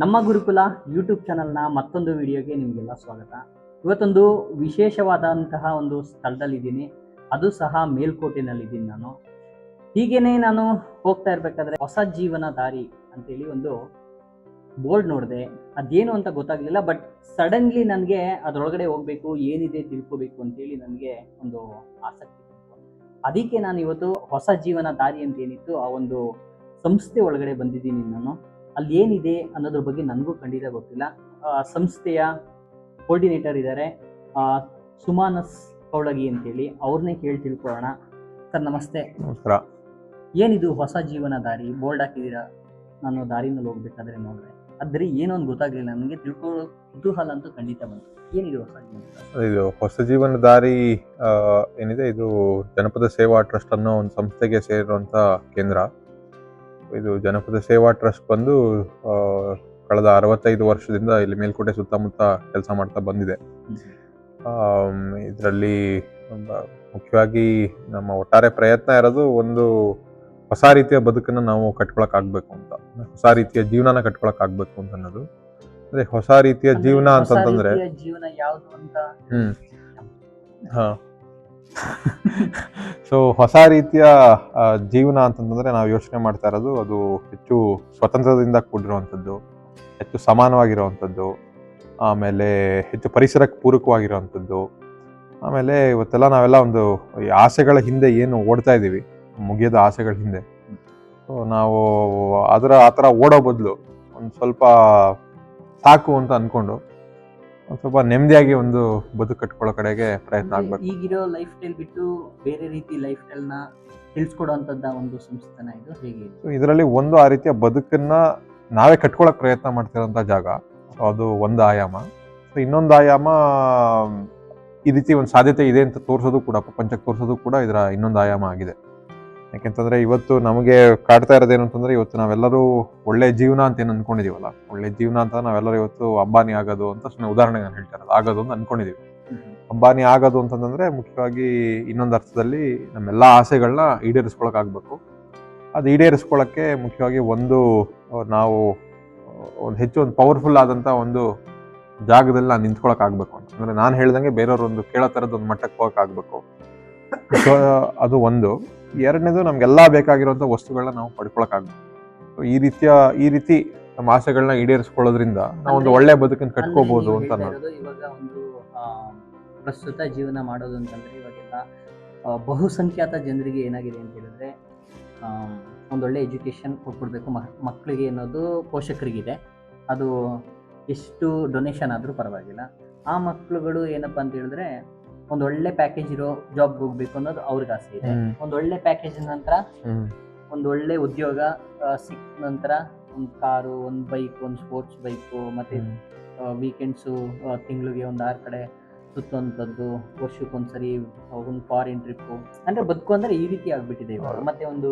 ನಮ್ಮ ಗುರುಕುಲ ಯೂಟ್ಯೂಬ್ ಚಾನಲ್ನ ಮತ್ತೊಂದು ವಿಡಿಯೋಗೆ ನಿಮಗೆಲ್ಲ ಸ್ವಾಗತ. ಇವತ್ತೊಂದು ವಿಶೇಷವಾದಂತಹ ಒಂದು ಸ್ಥಳದಲ್ಲಿದ್ದೀನಿ, ಅದು ಸಹ ಮೇಲ್ಕೋಟೆನಲ್ಲಿದ್ದೀನಿ ನಾನು. ಹೀಗೇನೆ ನಾನು ಹೋಗ್ತಾ ಇರಬೇಕಾದ್ರೆ ಹೊಸ ಜೀವನ ದಾರಿ ಅಂತೇಳಿ ಒಂದು ಬೋರ್ಡ್ ನೋಡಿದೆ. ಅದೇನು ಅಂತ ಗೊತ್ತಾಗಲಿಲ್ಲ, ಬಟ್ ಸಡನ್ಲಿ ನನಗೆ ಅದರೊಳಗಡೆ ಹೋಗಬೇಕು, ಏನಿದೆ ತಿಳ್ಕೋಬೇಕು ಅಂತೇಳಿ ನನಗೆ ಒಂದು ಆಸಕ್ತಿ ಇತ್ತು. ಅದಕ್ಕೆ ನಾನು ಇವತ್ತು ಹೊಸ ಜೀವನ ದಾರಿ ಅಂತ ಏನಿತ್ತು ಆ ಒಂದು ಸಂಸ್ಥೆ ಒಳಗಡೆ ಬಂದಿದ್ದೀನಿ ನಾನು. ಅಲ್ಲಿ ಏನಿದೆ ಅನ್ನೋದ್ರ ಬಗ್ಗೆ ನನಗೂ ಖಂಡಿತ ಗೊತ್ತಿಲ್ಲ. ಸಂಸ್ಥೆಯ ಕೋರ್ಡಿನೇಟರ್ ಇದ್ದಾರೆ ಸುಮಾನಸ್ ಕೌಳಗಿ ಅಂತೇಳಿ, ಅವ್ರನ್ನೇ ಕೇಳಿ ತಿಳ್ಕೊಳ್ಳೋಣ. ಸರ್ ನಮಸ್ತೆ. ನಮಸ್ಕಾರ. ಏನಿದು ಹೊಸ ಜೀವನ ದಾರಿ ಬೋರ್ಡ್ ಹಾಕಿದ್ದೀರಾ? ನಾನು ದಾರಿನಲ್ಲಿ ಹೋಗ್ಬೇಕಾದ್ರೆ ನೋಡಿದೆ, ಆದರೆ ಏನೋ ಒಂದು ಗೊತ್ತಾಗಲಿಲ್ಲ ನನಗೆ. ತಿಳ್ಕೊಳ್ಳೋ ಕುತೂಹಲ ಅಂತೂ ಖಂಡಿತ ಬಂತು. ಏನಿದೆ ಹೊಸ ಜೀವನ ದಾರಿ? ಇದು ಹೊಸ ಜೀವನ ದಾರಿ ಏನಿದೆ, ಇದು ಜನಪದ ಸೇವಾ ಟ್ರಸ್ಟ್ ಅನ್ನೋ ಒಂದು ಸಂಸ್ಥೆಗೆ ಸೇರಿರುವಂಥ ಕೇಂದ್ರ. ಇದು ಜನಪದ ಸೇವಾ ಟ್ರಸ್ಟ್ ಬಂದು ಕಳೆದ 65 ವರ್ಷದಿಂದ ಇಲ್ಲಿ ಮೇಲ್ಕೋಟೆ ಸುತ್ತಮುತ್ತ ಕೆಲಸ ಮಾಡ್ತಾ ಬಂದಿದೆ. ಇದರಲ್ಲಿ ಮುಖ್ಯವಾಗಿ ನಮ್ಮ ಒಟ್ಟಾರೆ ಪ್ರಯತ್ನ ಇರೋದು ಒಂದು ಹೊಸ ರೀತಿಯ ಬದುಕನ್ನು ನಾವು ಕಟ್ಕೊಳಕ್ಕಾಗಬೇಕು ಅಂತ, ಹೊಸ ರೀತಿಯ ಜೀವನನ ಕಟ್ಕೊಳಕ್ಕಾಗಬೇಕು ಅಂತ ಅನ್ನೋದು. ಅಂದ್ರೆ ಹೊಸ ರೀತಿಯ ಜೀವನ ಅಂತಂದ್ರೆ ಜೀವನ ಯಾವುದು ಅಂತ. ಸೊ ಹೊಸ ರೀತಿಯ ಜೀವನ ಅಂತಂದ್ರೆ ನಾವು ಯೋಚನೆ ಮಾಡ್ತಾ ಇರೋದು ಅದು ಹೆಚ್ಚು ಸ್ವತಂತ್ರದಿಂದ ಕೂಡಿರುವಂಥದ್ದು, ಹೆಚ್ಚು ಸಮಾನವಾಗಿರುವಂಥದ್ದು, ಆಮೇಲೆ ಹೆಚ್ಚು ಪರಿಸರಕ್ಕೆ ಪೂರಕವಾಗಿರುವಂಥದ್ದು. ಆಮೇಲೆ ಇವತ್ತೆಲ್ಲ ನಾವೆಲ್ಲ ಒಂದು ಆಸೆಗಳ ಹಿಂದೆ ಏನು ಓಡ್ತಾ ಇದ್ದೀವಿ, ಮುಗಿಯದ ಆಸೆಗಳ ಹಿಂದೆ, ಸೊ ನಾವು ಆ ಥರ ಓಡೋ ಬದಲು ಒಂದು ಸ್ವಲ್ಪ ಸಾಕು ಅಂತ ಅನ್ಕೊಂಡು ಒಂದು ಸ್ವಲ್ಪ ನೆಮ್ಮದಿಯಾಗಿ ಒಂದು ಬದುಕು ಕಟ್ಕೊಳ್ಳೋ ಕಡೆಗೆ ಪ್ರಯತ್ನ ಆಗ್ಬೇಕು. ಈಗಿರೋ ಲೈಫ್ ಸ್ಟೈಲ್ ಬಿಟ್ಟು ಬೇರೆ ರೀತಿ ಲೈಫ್ ಸ್ಟೈಲ್ನ ತಿಳಿಸ್ಕೊಡುವಂಥದ್ದ ಒಂದು ಸಂಸ್ಥೆನ ಇದು ಹೇಗೆ? ಇದರಲ್ಲಿ ಒಂದು ಆ ರೀತಿಯ ಬದುಕನ್ನ ನಾವೇ ಕಟ್ಕೊಳಕ್ ಪ್ರಯತ್ನ ಮಾಡ್ತಿರೋಂಥ ಜಾಗ, ಅದು ಒಂದು ಆಯಾಮ. ಇನ್ನೊಂದು ಆಯಾಮ ಈ ರೀತಿ ಒಂದು ಸಾಧ್ಯತೆ ಇದೆ ಅಂತ ತೋರಿಸೋದು ಕೂಡ, ಪ್ರಪಂಚಕ್ಕೆ ತೋರಿಸೋದು ಕೂಡ ಇದರ ಇನ್ನೊಂದು ಆಯಾಮ ಆಗಿದೆ. ಯಾಕೆಂತಂದ್ರೆ ಇವತ್ತು ನಮಗೆ ಕಾಡ್ತಾ ಇರೋದೇನು ಅಂತಂದ್ರೆ, ಇವತ್ತು ನಾವೆಲ್ಲರೂ ಒಳ್ಳೆ ಜೀವನ ಅಂತ ಏನು ಅನ್ಕೊಂಡಿದೀವಲ್ಲ, ಒಳ್ಳೆ ಜೀವನ ಅಂತ ನಾವೆಲ್ಲರೂ ಇವತ್ತು ಅಂಬಾನಿ ಆಗೋದು ಅಂತ ಸುಮ್ಮನೆ ಉದಾಹರಣೆಗೆ ನಾನು ಹೇಳ್ತಾ ಇರೋದು, ಆಗೋದು ಅಂತ ಅನ್ಕೊಂಡಿದೀವಿ. ಅಂಬಾನಿ ಆಗೋದು ಅಂತಂದ್ರೆ ಮುಖ್ಯವಾಗಿ ಇನ್ನೊಂದು ಅರ್ಥದಲ್ಲಿ ನಮ್ಮೆಲ್ಲಾ ಆಸೆಗಳನ್ನ ಈಡೇರಿಸ್ಕೊಳಕ್ ಆಗ್ಬೇಕು. ಅದು ಈಡೇರಿಸ್ಕೊಳಕ್ಕೆ ಮುಖ್ಯವಾಗಿ ನಾವು ಒಂದು ಹೆಚ್ಚು ಒಂದು ಪವರ್ಫುಲ್ ಆದಂತ ಒಂದು ಜಾಗದಲ್ಲಿ ನಾನು ನಿಂತ್ಕೊಳಕ್ ಆಗ್ಬೇಕು ಅಂತ, ಅಂದ್ರೆ ನಾನು ಹೇಳ್ದಂಗೆ ಬೇರೆಯವ್ರ ಒಂದು ಕೇಳೋ ತರದ್ ಒಂದು ಮಟ್ಟಕ್ಕೆ ಹೋಗಕ್ ಆಗ್ಬೇಕು. ಅದು ಒಂದು. ಎರಡನೇದು, ನಮ್ಗೆಲ್ಲಾ ಬೇಕಾಗಿರುವಂತ ವಸ್ತುಗಳನ್ನ ನಾವು ಪಡ್ಕೊಳಕ್ ಆಗ್ಬೇಕು. ಈ ರೀತಿ ನಮ್ಮ ಆಸೆಗಳನ್ನ ಈಡೇರಿಸ್ಕೊಳ್ಳೋದ್ರಿಂದ ನಾವು ಒಂದು ಒಳ್ಳೆ ಬದುಕನ್ನು ಕಟ್ಕೋಬಹುದು ಅಂತ ಅನ್ನೋದು. ಇವಾಗ ಒಂದು ಪ್ರಸ್ತುತ ಜೀವನ ಮಾಡೋದು ಅಂತಂದ್ರೆ, ಇವಾಗೆಲ್ಲ ಬಹುಸಂಖ್ಯಾತ ಜನರಿಗೆ ಏನಾಗಿದೆ ಅಂತ ಹೇಳಿದ್ರೆ, ಒಂದೊಳ್ಳೆ ಎಜುಕೇಶನ್ ಕೊಟ್ಬಿಡ್ಬೇಕು ಮಕ್ಕಳಿಗೆ ಅನ್ನೋದು ಪೋಷಕರಿಗಿದೆ. ಅದು ಎಷ್ಟು ಡೊನೇಷನ್ ಆದರೂ ಪರವಾಗಿಲ್ಲ. ಆ ಮಕ್ಕಳುಗಳು ಏನಪ್ಪ ಅಂತ ಹೇಳಿದ್ರೆ, ಒಂದೊಳ್ಳೆ ಪ್ಯಾಕೇಜ್ ಇರೋ ಜಾಬ್ಗೆ ಹೋಗ್ಬೇಕು ಅನ್ನೋದು ಅವ್ರಿಗೆ ಆಸೆ ಇದೆ. ಒಂದೊಳ್ಳೆ ಪ್ಯಾಕೇಜ್ ನಂತರ ಒಂದೊಳ್ಳೆ ಉದ್ಯೋಗ ಸಿಕ್ಕ ನಂತರ ಒಂದು ಕಾರು, ಒಂದು ಬೈಕ್, ಒಂದು ಸ್ಪೋರ್ಟ್ಸ್ ಬೈಕು, ಮತ್ತೆ ವೀಕೆಂಡ್ಸು ತಿಂಗಳಿಗೆ ಒಂದು 6 ಕಡೆ ಸುತ್ತುವಂಥದ್ದು, ವರ್ಷಕ್ಕೊಂದ್ಸರಿ ಒಂದು ಫಾರಿನ್ ಟ್ರಿಪ್ಪು, ಅಂದರೆ ಬದುಕು ಅಂದರೆ ಈ ರೀತಿ ಆಗ್ಬಿಟ್ಟಿದೆ ಇವಾಗ. ಮತ್ತೆ ಒಂದು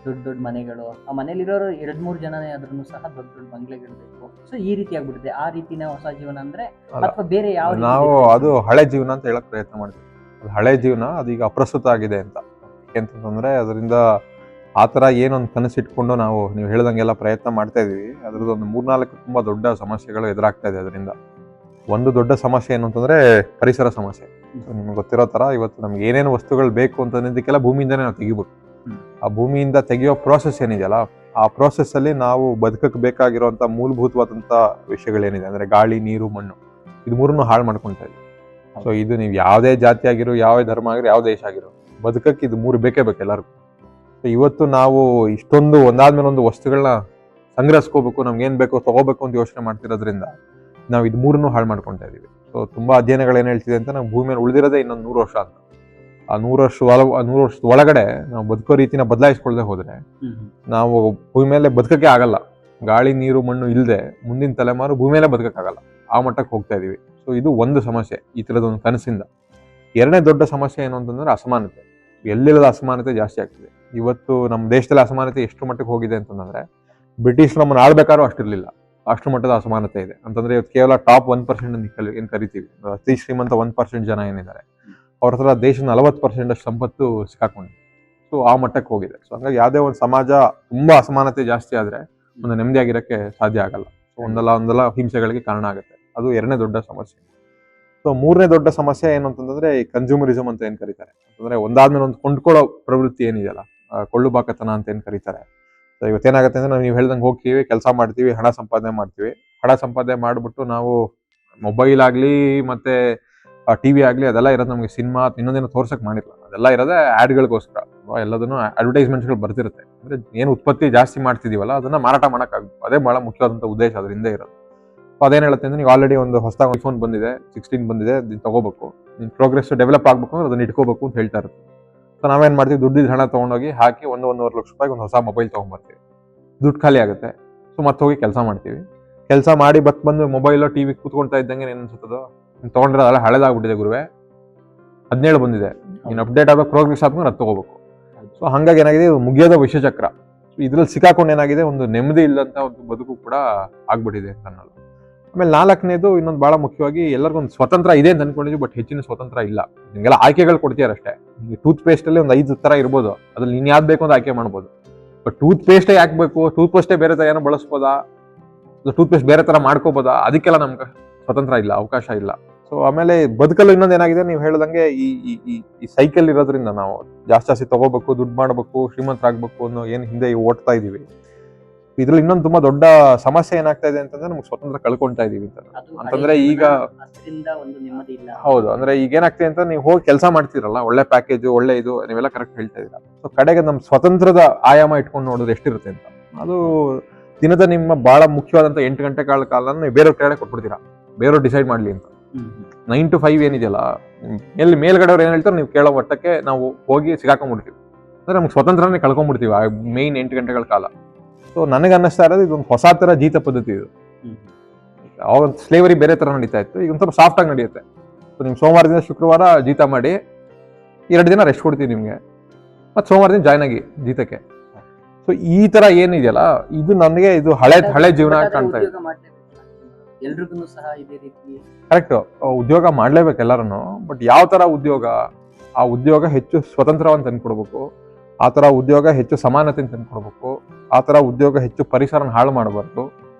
ದೊಡ್ಡ ಮನೆಗಳು, ಆ ಮನೇಲಿರೋರು 2-3 ಜನನೇ ಆದ್ರೂ ಸಹ ದೊಡ್ಡ ಬಂಗ್ಲೆಗಳು ಬೇಕು. ಸೊ ಈ ರೀತಿ ಆಗ್ಬಿಟ್ಟಿದೆ. ಆ ರೀತಿನ ಹೊಸ ಜೀವನ ಅಂದ್ರೆ, ಅಥವಾ ಬೇರೆ ಯಾವ? ನಾವು ಅದು ಹಳೆ ಜೀವನ ಅಂತ ಹೇಳಕ್ ಪ್ರಯತ್ನ ಮಾಡ್ತೀವಿ. ಅದು ಹಳೆ ಜೀವನ, ಅದೀಗ ಅಪ್ರಸ್ತುತ ಆಗಿದೆ ಅಂತ. ಯಾಕೆಂತಂದ್ರೆ ಅದರಿಂದ ಆತರ ಏನೊಂದು ಕನಸಿಟ್ಕೊಂಡು ನೀವು ಹೇಳ್ದಂಗೆಲ್ಲ ಪ್ರಯತ್ನ ಮಾಡ್ತಾ ಇದೀವಿ. ಅದ್ರದ್ದು ಒಂದು 3-4 ತುಂಬಾ ದೊಡ್ಡ ಸಮಸ್ಯೆಗಳು ಎದುರಾಗ್ತಾ ಇದೆ. ಅದರಿಂದ ಒಂದು ದೊಡ್ಡ ಸಮಸ್ಯೆ ಏನು ಅಂತಂದ್ರೆ ಪರಿಸರ ಸಮಸ್ಯೆ. ನಿಮ್ಗೆ ಗೊತ್ತಿರೋ ತರ ಇವತ್ತು ನಮ್ಗೆ ಏನೇನು ವಸ್ತುಗಳು ಬೇಕು ಅಂತಂದಿದ್ದಕ್ಕೆಲ್ಲ ಭೂಮಿಯಿಂದಾನೇ ನಾವು ತೆಗಿಬೇಕು. ಆ ಭೂಮಿಯಿಂದ ತೆಗೆಯೋ ಪ್ರೋಸೆಸ್ ಏನಿದೆಯಲ್ಲ, ಆ ಪ್ರೋಸೆಸ್ ಅಲ್ಲಿ ನಾವು ಬದುಕಕ್ಕೆ ಬೇಕಾಗಿರುವಂತ ಮೂಲಭೂತವಾದಂತ ವಿಷಯಗಳೇನಿದೆ ಅಂದ್ರೆ ಗಾಳಿ, ನೀರು, ಮಣ್ಣು, ಇದು ಮೂರನ್ನು ಹಾಳು ಮಾಡ್ಕೊಂತ ಇದ್ದೀವಿ. ಸೊ ಇದು ನೀವು ಯಾವುದೇ ಜಾತಿ ಆಗಿರೋ, ಯಾವ ಧರ್ಮ ಆಗಿರೋ, ಯಾವ ದೇಶ ಆಗಿರೋ, ಬದುಕಕ್ಕೆ ಇದು 3 ಬೇಕೇ ಬೇಕು ಎಲ್ಲರಿಗೂ. ಇವತ್ತು ನಾವು ಇಷ್ಟೊಂದು ಒಂದಾದ್ಮೇಲೆ ಒಂದು ವಸ್ತುಗಳನ್ನ ಸಂಗ್ರಹಿಸ್ಕೋಬೇಕು, ನಮ್ಗೆ ಏನ್ ಬೇಕೋ ತಗೋಬೇಕು ಅಂತ ಯೋಚನೆ ಮಾಡ್ತಿರೋದ್ರಿಂದ ನಾವು ಇದು 3 ಹಾಳು ಮಾಡ್ಕೊಂತ ಇದೀವಿ. ಸೊ ತುಂಬಾ ಅಧ್ಯಯನಗಳು ಏನ್ ಹೇಳ್ತಿದೆ ಅಂತ, ನಾವು ಭೂಮಿ ಮೇಲೆ ಉಳಿದಿರೋದೇ ಇನ್ನೊಂದು 100 ವರ್ಷ ಅಂತ. ಆ 100 ವರ್ಷದ ಒಳಗಡೆ ನಾವು ಬದುಕೋ ರೀತಿನ ಬದಲಾಯಿಸ್ಕೊಳ್ದೆ ಹೋದ್ರೆ ನಾವು ಭೂಮಿ ಮೇಲೆ ಬದುಕಕ್ಕೆ ಆಗಲ್ಲ. ಗಾಳಿ, ನೀರು, ಮಣ್ಣು ಇಲ್ಲದೆ ಮುಂದಿನ ತಲೆಮಾರು ಭೂಮಿ ಮೇಲೆ ಬದುಕಕ್ಕಾಗಲ್ಲ, ಆ ಮಟ್ಟಕ್ಕೆ ಹೋಗ್ತಾ ಇದೀವಿ. ಸೊ ಇದು ಒಂದು ಸಮಸ್ಯೆ, ಈ ತರದೊಂದು ಕನಸಿಂದ. ಎರಡನೇ ದೊಡ್ಡ ಸಮಸ್ಯೆ ಏನು ಅಂತಂದ್ರೆ ಅಸಮಾನತೆ. ಎಲ್ಲಿಲ್ಲದ ಅಸಮಾನತೆ ಜಾಸ್ತಿ ಆಗ್ತಿದೆ. ಇವತ್ತು ನಮ್ಮ ದೇಶದಲ್ಲಿ ಅಸಮಾನತೆ ಎಷ್ಟು ಮಟ್ಟಕ್ಕೆ ಹೋಗಿದೆ ಅಂತಂದ್ರೆ, ಬ್ರಿಟಿಷ್ ನಮ್ಮನ್ನು ಆಳ್ಬೇಕಾದ್ರೂ ಅಷ್ಟಿರ್ಲಿಲ್ಲ, ಅಷ್ಟು ಮಟ್ಟದ ಅಸಮಾನತೆ ಇದೆ. ಅಂತಂದ್ರೆ ಇವತ್ತು ಕೇವಲ ಟಾಪ್ 1% ಏನ್ ಕರಿತೀವಿ, ಅತಿ ಶ್ರೀಮಂತ 1% ಜನ ಏನಿದ್ದಾರೆ, ಅವ್ರ ಹತ್ರ ದೇಶದ 40% ಅಷ್ಟು ಸಂಪತ್ತು ಸಿಕ್ಕಾಕೊಂಡಿದೆ. ಸೊ ಆ ಮಟ್ಟಕ್ಕೆ ಹೋಗಿದೆ. ಸೊ ಹಂಗಾಗಿ ಯಾವುದೇ ಒಂದು ಸಮಾಜ ತುಂಬಾ ಅಸಮಾನತೆ ಜಾಸ್ತಿ ಆದ್ರೆ ಒಂದು ನೆಮ್ಮದಿಯಾಗಿರಕ್ಕೆ ಸಾಧ್ಯ ಆಗಲ್ಲ. ಒಂದಲ್ಲ ಹಿಂಸೆಗಳಿಗೆ ಕಾರಣ ಆಗುತ್ತೆ. ಅದು ಎರಡನೇ ದೊಡ್ಡ ಸಮಸ್ಯೆ. ಸೊ ಮೂರನೇ ದೊಡ್ಡ ಸಮಸ್ಯೆ ಏನು ಅಂತಂದ್ರೆ ಈ ಕನ್ಸ್ಯೂಮರಿಸಮ್ ಅಂತ ಏನ್ ಕರೀತಾರೆ, ಅಂತಂದ್ರೆ ಒಂದಾದ್ಮೇಲೆ ಒಂದು ಕೊಂಡ್ಕೊಳ್ಳೋ ಪ್ರವೃತ್ತಿ ಏನಿದೆಯಲ್ಲ, ಕೊಳ್ಳು ಬಾಕತನ ಅಂತ ಏನ್ ಕರೀತಾರೆ. ಸೊ ಇವತ್ತೇನಾಗುತ್ತೆ ಅಂದ್ರೆ ನೀವು ಹೇಳ್ದಂಗೆ ಹೋಗ್ತೀವಿ, ಕೆಲಸ ಮಾಡ್ತೀವಿ, ಹಣ ಸಂಪಾದನೆ ಮಾಡ್ತೀವಿ. ಹಣ ಸಂಪಾದನೆ ಮಾಡ್ಬಿಟ್ಟು ನಾವು ಮೊಬೈಲ್ ಆಗ್ಲಿ ಮತ್ತೆ ಟಿವಿ ಆಗ್ಲಿ ಅದೆಲ್ಲ ಇರೋದು ನಮಗೆ ಸಿನಿಮಾ ಇನ್ನೊಂದೇನೋ ತೋರ್ಸಕ್ ಮಾಡಿರಲ್ಲ. ಅದೆಲ್ಲ ಇರೋದೇ ಆಡ್ಗಳಿಗೋಸ್ಕರ. ಎಲ್ಲದನ್ನು ಅಡ್ವರ್ಟೈಸ್ಮೆಂಟ್ಸ್ಗಳು ಬರ್ತಿರುತ್ತೆ. ಅಂದ್ರೆ ಏನು ಉತ್ಪತ್ತಿ ಜಾಸ್ತಿ ಮಾಡ್ತಿದೀವಲ್ಲ ಅದನ್ನ ಮಾರಾಟ ಮಾಡಕ್ಕಾಗುತ್ತೆ. ಅದೇ ಬಹಳ ಮುಖ್ಯವಾದಂತ ಉದ್ದೇಶ ಅದರಿಂದ ಇರೋದು. ಅದೇನ್ ಹೇಳುತ್ತೆ ಅಂದ್ರೆ ನೀವು ಆಲ್ರೆಡಿ ಒಂದು ಹೊಸ ಐಫೋನ್ ಬಂದಿದೆ, 16 ಬಂದಿದೆ, ನೀನು ತಗೋಬೇಕು, ನಿನ್ ಪ್ರೋಗ್ರೆಸ್ ಡೆವಲಪ್ ಆಗ್ಬೇಕು ಅಂದ್ರೆ ಅದನ್ನ ಇಟ್ಕೋಬೇಕು ಅಂತ ಹೇಳ್ತಾ ಇರುತ್ತೆ. ಸೊ ನಾವೇನ್ ಮಾಡ್ತೀವಿ, ದುಡ್ಡಿದ ಹಣ ತಗೊಂಡೋಗಿ ಹಾಕಿ 1-1.5 ಲಕ್ಷ ರೂಪಾಯಿಗೆ ಒಂದು ಹೊಸ ಮೊಬೈಲ್ ತಗೊಂಡ್ಬರ್ತೀವಿ. ದುಡ್ಡು ಖಾಲಿ ಆಗುತ್ತೆ. ಸೊ ಮತ್ತೆ ಹೋಗಿ ಕೆಲಸ ಮಾಡ್ತೀವಿ. ಕೆಲಸ ಮಾಡಿ ಬಂದು ಮೊಬೈಲ್ ಟಿವಿ ಕೂತ್ಕೊಳ್ತಾ ಇದ್ದಂಗೆ ಏನ್ ಅನ್ಸುತ್ತದೋ, ನೀನು ತಗೊಂಡಿರೋದಲ್ಲ ಹಳೆದಾಗ್ಬಿಟ್ಟಿದೆ ಗುರುವೆ, 17 ಬಂದಿದೆ, ನೀನು ಅಪ್ಡೇಟ್ ಆಗೋ ಪ್ರೋಗ್ರೆಸ್ ಆಗ್ಬೇಕು ಅದು ತಗೋಬೇಕು. ಸೊ ಹಂಗಾಗಿ ಏನಾಗಿದೆ, ಇದು ಮುಗಿಯೋದ ವಿಷಚಕ್ರ. ಇದ್ರಲ್ಲಿ ಸಿಕ್ಕಾಕೊಂಡು ಏನಾಗಿದೆ, ಒಂದು ನೆಮ್ಮದಿ ಇಲ್ಲಂತ ಒಂದು ಬದುಕು ಕೂಡ ಆಗ್ಬಿಟ್ಟಿದೆ ಅಂತ ಅನ್ನೋದು. ಆಮೇಲೆ 4ನೇದು ಇನ್ನೊಂದು ಬಹಳ ಮುಖ್ಯವಾಗಿ, ಎಲ್ಲರಿಗೊಂದು ಸ್ವತಂತ್ರ ಇದೆ ಅಂತ ಅನ್ಕೊಂಡಿದ್ವಿ, ಬಟ್ ಹೆಚ್ಚಿನ ಸ್ವತಂತ್ರ ಇಲ್ಲ. ನಿಮ್ಗೆಲ್ಲ ಆಯ್ಕೆಗಳು ಕೊಡ್ತೀಯಾರಷ್ಟೇ. ಟೂತ್ ಪೇಸ್ಟ್ ಅಲ್ಲಿ ಒಂದು 5 ತರ ಇರ್ಬೋದು, ಅದ್ರಲ್ಲಿ ನೀನ್ ಯಾವ್ದು ಬೇಕು ಅಂತ ಆಯ್ಕೆ ಮಾಡ್ಬೋದು. ಬಟ್ ಟೂತ್ ಪೇಸ್ಟೇ ಯಾಕಬೇಕು, ಟೂತ್ ಪೇಸ್ಟೇ ಬೇರೆ ತರ ಏನೋ ಬಳಸ್ಬೋದಾ, ಟೂತ್ ಪೇಸ್ಟ್ ಬೇರೆ ತರ ಮಾಡ್ಕೋಬೋದಾ, ಅದಕ್ಕೆಲ್ಲ ನಮ್ಗೆ ಸ್ವತಂತ್ರ ಇಲ್ಲ, ಅವಕಾಶ ಇಲ್ಲ. ಸೊ ಆಮೇಲೆ ಬದುಕಲು ಇನ್ನೊಂದು ಏನಾಗಿದೆ, ನೀವು ಹೇಳ್ದಂಗೆ ಈ ಸೈಕಲ್ ಇರೋದ್ರಿಂದ ನಾವು ಜಾಸ್ತಿ ತಗೋಬೇಕು, ದುಡ್ಡು ಮಾಡಬೇಕು, ಶ್ರೀಮಂತರಾಗಬೇಕು ಅನ್ನೋ ಏನು ಹಿಂದೆ ಓಡ್ತಾ ಇದೀವಿ. ಇದ್ರಲ್ಲಿ ಇನ್ನೊಂದು ತುಂಬಾ ದೊಡ್ಡ ಸಮಸ್ಯೆ ಏನಾಗ್ತಾ ಇದೆ ಅಂತಂದ್ರೆ, ನಮ್ಗೆ ಸ್ವತಂತ್ರ ಕಳ್ಕೊಂತಾ ಇದೀವಿ ಅಂತಂದ್ರೆ ಈಗ ಹೌದು. ಅಂದ್ರೆ ಈಗ ಏನಾಗ್ತಿದೆ ಅಂತ, ನೀವು ಹೋಗಿ ಕೆಲಸ ಮಾಡ್ತಿರಲ್ಲ, ಒಳ್ಳೆ ಪ್ಯಾಕೇಜ್, ಒಳ್ಳೆ ಇದು, ನೀವೆಲ್ಲ ಕರೆಕ್ಟ್ ಹೇಳ್ತಾ ಇದೀರಾ. ಸೊ ಕಡೆಗೆ ನಮ್ ಸ್ವತಂತ್ರದ ಆಯಾಮ ಇಟ್ಕೊಂಡು ನೋಡಿದ್ರೆ ಎಷ್ಟಿರುತ್ತೆ ಅಂತ. ಅದು ದಿನದ ನಿಮ್ಮ ಬಹಳ ಮುಖ್ಯವಾದಂತ 8 ಗಂಟೆ ಕಾಲ ನೀವು ಬೇರೆಯವ್ರ ಕಡೆ ಕೊಟ್ಬಿಡ್ತೀರಾ, ಬೇರೆಯವ್ರು ಡಿಸೈಡ್ ಮಾಡ್ಲಿ ಅಂತ. 9 to 5 ಏನಿದೆಯಲ್ಲ, ಮೇಲ್ಗಡೆಯವ್ರು ಏನ್ ಹೇಳ್ತಾರೆ ನೀವು ಕೇಳೋ ಮಟ್ಟಕ್ಕೆ ನಾವು ಹೋಗಿ ಸಿಗಾಕೊಂಡ್ಬಿಡ್ತೀವಿ. ಅಂದ್ರೆ ನಮ್ಗೆ ಸ್ವತಂತ್ರನೇ ಕಳ್ಕೊಂಡ್ಬಿಡ್ತೀವಿ ಆ ಮೇನ್ 8 ಗಂಟೆಗಳ ಕಾಲ. ಸೊ ನನಗೆ ಅನ್ನಿಸ್ತಾ ಇರೋದು ಇದೊಂದು ಹೊಸ ತರ ಜೀತ ಪದ್ಧತಿ ಇದು. ಅವಾಗ ಸ್ಲೇವರಿ ಬೇರೆ ತರ ನಡೀತಾ ಇತ್ತು, ಈಗ ಒಂದು ಸ್ವಲ್ಪ ಸಾಫ್ಟ್ ಆಗಿ ನಡೆಯುತ್ತೆ. ಸೊ ನಿಮ್ ಸೋಮವಾರದಿಂದ ಶುಕ್ರವಾರ ಜೀತ ಮಾಡಿ 2 ದಿನ ರೆಸ್ಟ್ ಕೊಡ್ತೀವಿ ನಿಮ್ಗೆ, ಮತ್ತೆ ಸೋಮವಾರದಿಂದ ಜಾಯ್ನ್ ಆಗಿ ಜೀತಕ್ಕೆ. ಸೊ ಈ ತರ ಏನಿದೆಯಲ್ಲ, ಇದು ನನಗೆ ಇದು ಹಳೆ ಜೀವನ ಕಾಣ್ತಾ ಇದೆ. ಎಲ್ರಿಗೂ ಸಹ ಇದೇ ರೀತಿ ಕರೆಕ್ಟ್, ಉದ್ಯೋಗ ಮಾಡ್ಲೇಬೇಕು ಎಲ್ಲರನ್ನು. ಬಟ್ ಯಾವ ತರ ಉದ್ಯೋಗ, ಆ ಉದ್ಯೋಗ ಹೆಚ್ಚು ಸ್ವತಂತ್ರವನ್ನು ತಂದ್ಕೊಡ್ಬೇಕು, ಆ ತರ ಉದ್ಯೋಗ ಹೆಚ್ಚು ಸಮಾನತೆ ತಂದ್ಕೊಡ್ಬೇಕು, ಆ ತರ ಉದ್ಯೋಗ ಹೆಚ್ಚು ಪರಿಸರನ ಹಾಳು ಮಾಡಬಾರ್ದು,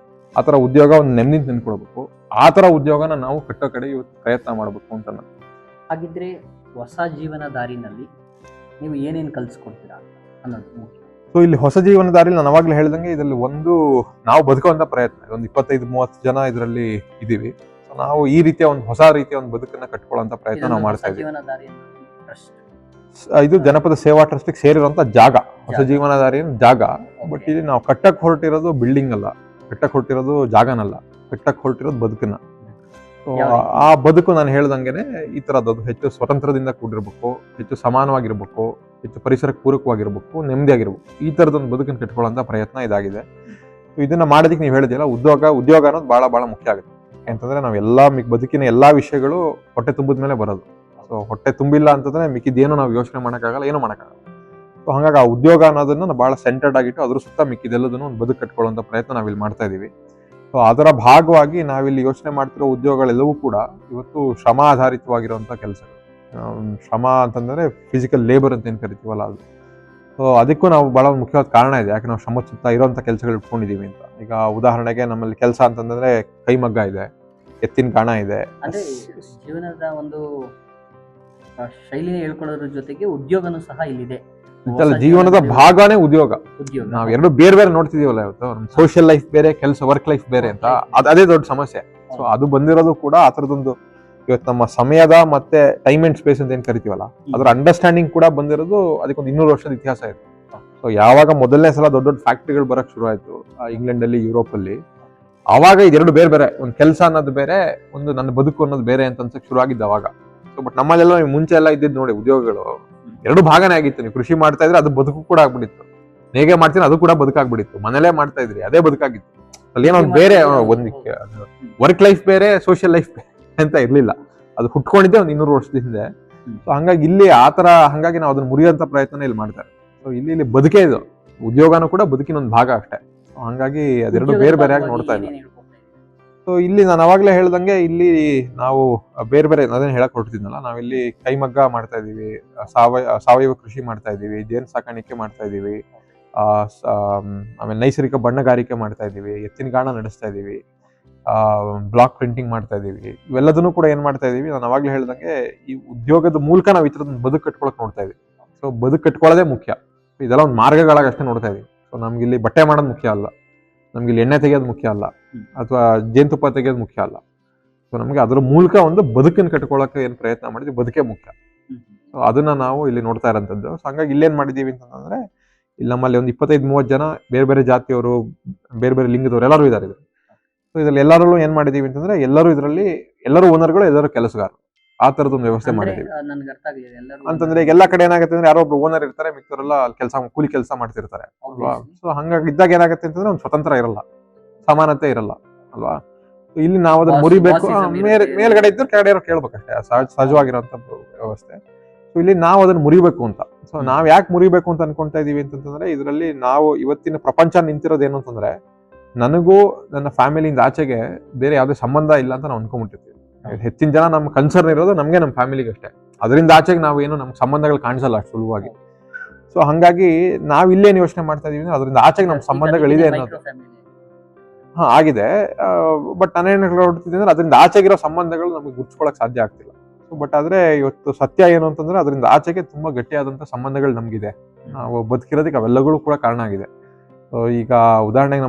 ಆ ತರ ಉದ್ಯೋಗ ಒಂದು ನೆಮ್ಮದಿ ತಂದ್ಕೊಡ್ಬೇಕು. ಆ ತರ ಉದ್ಯೋಗನ ನಾವು ಕಟ್ಟೋ ಕಡೆ ಇವತ್ತು ಪ್ರಯತ್ನ ಮಾಡಬೇಕು ಅಂತ. ಹಾಗಿದ್ರೆ ಹೊಸ ಜೀವನ ದಾರಿನಲ್ಲಿ ನೀವು ಏನೇನು ಕಲ್ಸ್ಕೊಡ್ತೀರಾ ಅನ್ನೋದು ಮುಖ್ಯ. ಸೊ ಇಲ್ಲಿ ಹೊಸ ಜೀವನ ದಾರಿಲಿ ನಾನು ಅವಾಗಲೇ ಹೇಳ್ದಂಗೆ, ಇದರಲ್ಲಿ ಒಂದು ನಾವು ಬದುಕುವಂತ ಪ್ರಯತ್ನ, ಒಂದು 25-30 ಜನ ಇದರಲ್ಲಿ ಇದೀವಿ. ಸೊ ನಾವು ಈ ರೀತಿಯ ಒಂದು ಹೊಸ ರೀತಿಯ ಒಂದು ಬದುಕನ್ನ ಕಟ್ಕೊಳ್ಳುವಂತ ಪ್ರಯತ್ನ ನಾವು ಮಾಡ್ತಾ ಇದ್ದೀವಿ. ಇದು ಜನಪದ ಸೇವಾ ಟ್ರಸ್ಟ್ ಸೇರಿರುವಂತ ಜಾಗ, ಹೊಸ ಜೀವನ ದಾರಿಯ ಜಾಗ. ಬಟ್ ಇಲ್ಲಿ ನಾವು ಕಟ್ಟಕ್ ಹೊರಟಿರೋದು ಬಿಲ್ಡಿಂಗ್ ಅಲ್ಲ, ಕಟ್ಟಕ್ ಹೊರಟಿರೋದು ಜಾಗನಲ್ಲ, ಕಟ್ಟಕ್ ಹೊರಟಿರೋದು ಬದುಕನ್ನ. ಆ ಬದುಕು ನಾನು ಹೇಳ್ದಂಗೆನೆ ಈ ತರದ್ದು ಹೆಚ್ಚು ಸ್ವತಂತ್ರದಿಂದ ಕೂಡಿರ್ಬೇಕು, ಹೆಚ್ಚು ಸಮಾನವಾಗಿರ್ಬೇಕು, ಹೆಚ್ಚು ಪರಿಸರಕ್ಕೆ ಪೂರಕವಾಗಿರ್ಬೇಕು, ನೆಮ್ಮದಿಯಾಗಿರ್ಬೇಕು. ಈ ತರದೊಂದು ಬದುಕನ್ನು ಕಟ್ಕೊಳ್ಳುವಂತ ಪ್ರಯತ್ನ ಇದಾಗಿದೆ. ಇದನ್ನ ಮಾಡೋದಕ್ಕೆ ನೀವು ಹೇಳಿದಿಲ್ಲ, ಉದ್ಯೋಗ ಅನ್ನೋದು ಬಹಳ ಮುಖ್ಯ ಆಗುತ್ತೆ. ಯಾಕಂತಂದ್ರೆ ನಾವೆಲ್ಲಾ ಬದುಕಿನ ಎಲ್ಲಾ ವಿಷಯಗಳು ಹೊಟ್ಟೆ ತುಂಬಿದ ಮೇಲೆ ಬರೋದು. ಸೊ ಹೊಟ್ಟೆ ತುಂಬಿಲ್ಲ ಅಂತಂದ್ರೆ ಮಿಕ್ಕಿದೇನು ನಾವು ಯೋಚನೆ ಮಾಡೋಕ್ಕಾಗಲ್ಲ, ಏನೂ ಮಾಡೋಕ್ಕಾಗಲ್ಲ. ಸೊ ಹಾಗಾಗಿ ಆ ಉದ್ಯೋಗ ಅನ್ನೋದನ್ನ ಬಹಳ ಸೆಂಟರ್ಡ್ ಆಗಿಟ್ಟು ಅದ್ರ ಸುತ್ತ ಮಿಕ್ಕಿದೆಲ್ಲದನ್ನು ಒಂದು ಬದುಕು ಕಟ್ಕೊಳ್ಳುವಂತ ಪ್ರಯತ್ನ ನಾವಿಲ್ಲಿ ಮಾಡ್ತಾ ಇದೀವಿ. ಸೊ ಅದರ ಭಾಗವಾಗಿ ನಾವಿಲ್ಲಿ ಯೋಚನೆ ಮಾಡ್ತಿರೋ ಉದ್ಯೋಗಗಳೆಲ್ಲವೂ ಕೂಡ ಇವತ್ತು ಶ್ರಮ ಆಧಾರಿತವಾಗಿರುವಂತ ಕೆಲಸಗಳು. ಶ್ರಮ ಅಂತಂದ್ರೆ ಫಿಸಿಕಲ್ ಲೇಬರ್ ಅಂತ ಏನ್ ಕರಿತೀವಲ್ಲ ಅದು. ಸೊ ಅದಕ್ಕೂ ನಾವು ಬಹಳ ಮುಖ್ಯವಾದ ಕಾರಣ ಇದೆ, ಯಾಕೆ ನಾವು ಶ್ರಮ ಸುತ್ತ ಇರುವಂತ ಕೆಲಸಗಳು ಇಟ್ಕೊಂಡಿದೀವಿ ಅಂತ. ಈಗ ಉದಾಹರಣೆಗೆ ನಮ್ಮಲ್ಲಿ ಕೆಲಸ ಅಂತಂದ್ರೆ ಕೈಮಗ್ಗ ಇದೆ, ಎತ್ತಿನ ಗಾಣ ಇದೆ. ಜೀವನದ ಒಂದು ಶೈಲಿನ ಹೇಳ್ಕೊಳ್ಳೋದ್ರ ಜೊತೆಗೆ ಉದ್ಯೋಗನೂ ಸಹ ಇಲ್ಲಿದೆ. ಜೀವನದ ಭಾಗನೇ ಉದ್ಯೋಗ. ನಾವ್ ಎರಡು ಬೇರೆ ನೋಡ್ತಿದೀವಲ್ಲ ಇವತ್ತು, ಸೋಷಿಯಲ್ ಲೈಫ್ ಬೇರೆ, ಕೆಲಸ ವರ್ಕ್ ಲೈಫ್ ಬೇರೆ ಅಂತ. ಅದೇ ದೊಡ್ಡ ಸಮಸ್ಯೆ. ಸೊ ಅದು ಬಂದಿರೋದು ಕೂಡ ಆ ತರದೊಂದು ಇವತ್ತು ನಮ್ಮ ಸಮಯದ ಮತ್ತೆ ಟೈಮ್ ಅಂಡ್ ಸ್ಪೇಸ್ ಅಂತ ಏನ್ ಕರಿತೀವಲ್ಲ, ಅದ್ರ ಅಂಡರ್ಸ್ಟ್ಯಾಂಡಿಂಗ್ ಕೂಡ ಬಂದಿರೋದು ಅದಕ್ಕೊಂದು 200 ವರ್ಷದ ಇತಿಹಾಸ ಇದೆ. ಸೊ ಯಾವಾಗ ಮೊದಲನೇ ಸಲ ದೊಡ್ಡ ಫ್ಯಾಕ್ಟ್ರಿಗಳು ಬರಕ್ ಶುರು ಆಯ್ತು ಇಂಗ್ಲೆಂಡ್ ಅಲ್ಲಿ, ಯುರೋಪ್ ಅಲ್ಲಿ, ಅವಾಗ ಇದೆರಡು ಬೇರೆ ಒಂದು ಕೆಲಸ ಅನ್ನೋದು ಬೇರೆ, ಒಂದು ನನ್ನ ಬದುಕು ಅನ್ನೋದು ಬೇರೆ ಅಂತ ಅನ್ಸಕ್ ಶುರು ಆಗಿದ್ದು ಅವಾಗ. ಸೊ ಬಟ್ ನಮ್ಮಲ್ಲೆಲ್ಲ ಮುಂಚೆ ಎಲ್ಲ ಇದ್ದಿದ್ದು ನೋಡಿ, ಉದ್ಯೋಗಗಳು ಎರಡು ಭಾಗನೇ ಆಗಿತ್ತು. ನೀವು ಕೃಷಿ ಮಾಡ್ತಾ ಇದ್ರೆ ಅದು ಬದುಕು ಕೂಡ ಆಗ್ಬಿಟ್ಟಿತ್ತು, ನೇಗೆ ಮಾಡ್ತೀನಿ ಅದು ಕೂಡ ಬದುಕಾಗ್ಬಿಟ್ಟಿತ್ತು, ಮನೇಲೆ ಮಾಡ್ತಾ ಇದ್ರಿ ಅದೇ ಬದುಕಾಗಿತ್ತು. ಅಲ್ಲಿ ಏನೋ ಬೇರೆ ಒಂದಕ್ಕೆ ವರ್ಕ್ ಲೈಫ್ ಬೇರೆ, ಸೋಷಿಯಲ್ ಲೈಫ್ ಬೇರೆ ಅಂತ ಇರ್ಲಿಲ್ಲ. ಅದು ಹುಟ್ಕೊಂಡಿದ್ದೆ ಒಂದು 200 ವರ್ಷದ ಹಿಂದೆ. ಸೊ ಹಂಗಾಗಿ ಇಲ್ಲಿ ಆತರ, ಹಂಗಾಗಿ ನಾವು ಅದನ್ನ ಮುರಿಯುವಂತ ಪ್ರಯತ್ನ ಇಲ್ಲಿ ಮಾಡ್ತಾರೆ. ಸೊ ಇಲ್ಲಿ ಬದುಕೇ ಇದು, ಉದ್ಯೋಗನೂ ಕೂಡ ಬದುಕಿನ ಒಂದು ಭಾಗ ಅಷ್ಟೇ. ಹಂಗಾಗಿ ಅದೆರಡು ಬೇರೆ ಆಗಿ ನೋಡ್ತಾ ಇಲ್ಲ. ಸೊ ಇಲ್ಲಿ ನಾನು ಅವಾಗಲೇ ಹೇಳ್ದಂಗೆ, ಇಲ್ಲಿ ನಾವು ಬೇರೆ ಅದೇನು ಹೇಳಕ್ ಹೊರಟಿದ್ನಲ್ಲ, ನಾವಿಲ್ಲಿ ಕೈಮಗ್ಗ ಮಾಡ್ತಾ ಇದೀವಿ, ಸಾವಯವ ಕೃಷಿ ಮಾಡ್ತಾ ಇದೀವಿ, ಜೇನು ಸಾಕಾಣಿಕೆ ಮಾಡ್ತಾ ಇದೀವಿ, ಆಮೇಲೆ ನೈಸರ್ಗಿಕ ಬಣ್ಣಗಾರಿಕೆ ಮಾಡ್ತಾ ಇದ್ದೀವಿ, ಎತ್ತಿನ ಗಾಣ ನಡೆಸ್ತಾ ಇದ್ದೀವಿ, ಬ್ಲಾಕ್ ಪ್ರಿಂಟಿಂಗ್ ಮಾಡ್ತಾ ಇದ್ದೀವಿ. ಇವೆಲ್ಲದನ್ನು ಕೂಡ ಏನ್ ಮಾಡ್ತಾ ಇದೀವಿ, ನಾನು ಅವಾಗ್ಲೇ ಹೇಳ್ದಂಗೆ ಈ ಉದ್ಯೋಗದ ಮೂಲಕ ನಾವು ಈ ತರದ ಬದುಕು ಕಟ್ಕೊಳಕ್ ನೋಡ್ತಾ ಇದೀವಿ. ಸೊ ಬದುಕು ಕಟ್ಕೊಳ್ಳೋದೇ ಮುಖ್ಯ. ಇದೆಲ್ಲ ಒಂದು ಮಾರ್ಗಗಳಾಗಿ ಅಷ್ಟೇ ನೋಡ್ತಾ ಇದೀವಿ. ಸೊ ನಮ್ಗೆ ಇಲ್ಲಿ ಬಟ್ಟೆ ಮಾಡೋದು ಮುಖ್ಯ ಅಲ್ಲ, ನಮ್ಗೆ ಇಲ್ಲಿ ಎಣ್ಣೆ ತೆಗೆಯೋದು ಮುಖ್ಯ ಅಲ್ಲ, ಅಥವಾ ಜೇನುತುಪ್ಪ ತೆಗೆಯೋದು ಮುಖ್ಯ ಅಲ್ಲ. ಸೊ ನಮ್ಗೆ ಅದ್ರ ಮೂಲಕ ಒಂದು ಬದುಕನ್ನು ಕಟ್ಕೊಳಕ್ಕೆ ಏನ್ ಪ್ರಯತ್ನ ಮಾಡಿದ್ವಿ, ಬದುಕೇ ಮುಖ್ಯ. ಸೊ ಅದನ್ನ ನಾವು ಇಲ್ಲಿ ನೋಡ್ತಾ ಇರೋಂಥದ್ದು. ಸೊ ಹಂಗಾಗಿ ಇಲ್ಲೇನ್ ಮಾಡಿದೀವಿ ಅಂತಂದ್ರೆ, ಇಲ್ಲಿ ನಮ್ಮಲ್ಲಿ ಒಂದು 25-30 ಜನ ಬೇರೆ ಬೇರೆ ಜಾತಿಯವರು, ಬೇರೆ ಬೇರೆ ಲಿಂಗದವರು ಎಲ್ಲರೂ ಇದ್ದಾರೆ. ಸೊ ಇದ್ರಲ್ಲಿ ಎಲ್ಲರಲ್ಲೂ ಏನ್ ಮಾಡಿದೀವಿ ಅಂತಂದ್ರೆ, ಎಲ್ಲರೂ ಓನರ್ಗಳು, ಎಲ್ಲರೂ ಕೆಲಸಗಾರರು, ಆ ತರದೊಂದು ವ್ಯವಸ್ಥೆ ಮಾಡಿದೀವಿ. ಅಂತಂದ್ರೆ ಈಗ ಎಲ್ಲಾ ಕಡೆ ಏನಾಗುತ್ತೆ ಅಂದ್ರೆ, ಯಾರೋ ಒಬ್ರು ಓನರ್ ಇರ್ತಾರೆ, ಮಿಕ್ಕವರೆಲ್ಲ ಕೂಲಿ ಕೆಲಸ ಮಾಡ್ತಿರ್ತಾರೆ ಅಲ್ವಾ. ಸೊ ಹಂಗಾಗಿ ಇದ್ದಾಗ ಏನಾಗುತ್ತೆ ಅಂತಂದ್ರೆ, ಒಂದು ಸ್ವತಂತ್ರ ಇರಲ್ಲ, ಸಮಾನತೆ ಇರಲ್ಲ ಅಲ್ವಾ. ಇಲ್ಲಿ ನಾವು ಅದನ್ನ ಮುರಿಬೇಕು. ಮೇಲ್ಗಡೆ ಇದ್ರು ಕೆಳಗಡೆ ಕೇಳ್ಬೇಕಷ್ಟೇ, ಸಹಜವಾಗಿರೋಂಥ ವ್ಯವಸ್ಥೆ. ಸೊ ಇಲ್ಲಿ ನಾವು ಅದನ್ನ ಮುರಿಬೇಕು ಅಂತ. ಸೊ ನಾವ್ ಯಾಕೆ ಮುರಿಬೇಕು ಅಂತ ಅನ್ಕೊಂತಾ ಇದೀವಿ ಅಂತಂದ್ರೆ, ಇದರಲ್ಲಿ ನಾವು ಇವತ್ತಿನ ಪ್ರಪಂಚ ನಿಂತಿರೋದು ಏನು ಅಂತಂದ್ರೆ, ನನಗೂ ನನ್ನ ಫ್ಯಾಮಿಲಿಯಿಂದ ಆಚೆಗೆ ಬೇರೆ ಯಾವುದೇ ಸಂಬಂಧ ಇಲ್ಲ ಅಂತ ನಾವು ಅನ್ಕೊಂಡ್ಬಿಟ್ಟಿರ್ತೀವಿ. ಹೆಚ್ಚಿನ ಜನ ನಮ್ಮ ಕನ್ಸರ್ನ್ ಇರೋದು ನಮ್ಗೆ, ನಮ್ಮ ಫ್ಯಾಮಿಲಿಗೆ ಅಷ್ಟೇ. ಅದರಿಂದ ಆಚೆಗೆ ನಾವು ಏನು ನಮ್ಗೆ ಸಂಬಂಧಗಳು ಕಾಣಿಸಲ್ಲ ಅಷ್ಟು ಸುಲಭವಾಗಿ. ಸೊ ಹಂಗಾಗಿ ನಾವ್ ಇಲ್ಲೇನು ಯೋಚನೆ ಮಾಡ್ತಾ ಇದೀವಿ, ಅದರಿಂದ ಆಚೆಗೆ ನಮ್ಮ ಸಂಬಂಧಗಳಿದೆ ಅನ್ನೋದು ಆಗಿದೆ. ಬಟ್ ನಾನೇನು ಹೇಳ್ತಿದ್ದೀನಿ ಅಂದ್ರೆ, ಅದರಿಂದ ಆಚೆಗಿರೋ ಸಂಬಂಧಗಳು ನಮಗೆ ಗುರ್ಸ್ಕೊಳಕ್ ಸಾಧ್ಯ ಆಗ್ತಿಲ್ಲ. ಬಟ್ ಆದ್ರೆ ಇವತ್ತು ಸತ್ಯ ಏನು ಅಂತಂದ್ರೆ, ಅದರಿಂದ ಆಚೆಗೆ ತುಂಬಾ ಗಟ್ಟಿಯಾದಂತ ಸಂಬಂಧಗಳು ನಮ್ಗಿದೆ. ನಾವು ಬದುಕಿರೋದಕ್ಕೆ ಅವೆಲ್ಲಗಳು ಕೂಡ ಕಾರಣ ಆಗಿದೆ. ಈಗ ಉದಾಹರಣೆಗೆ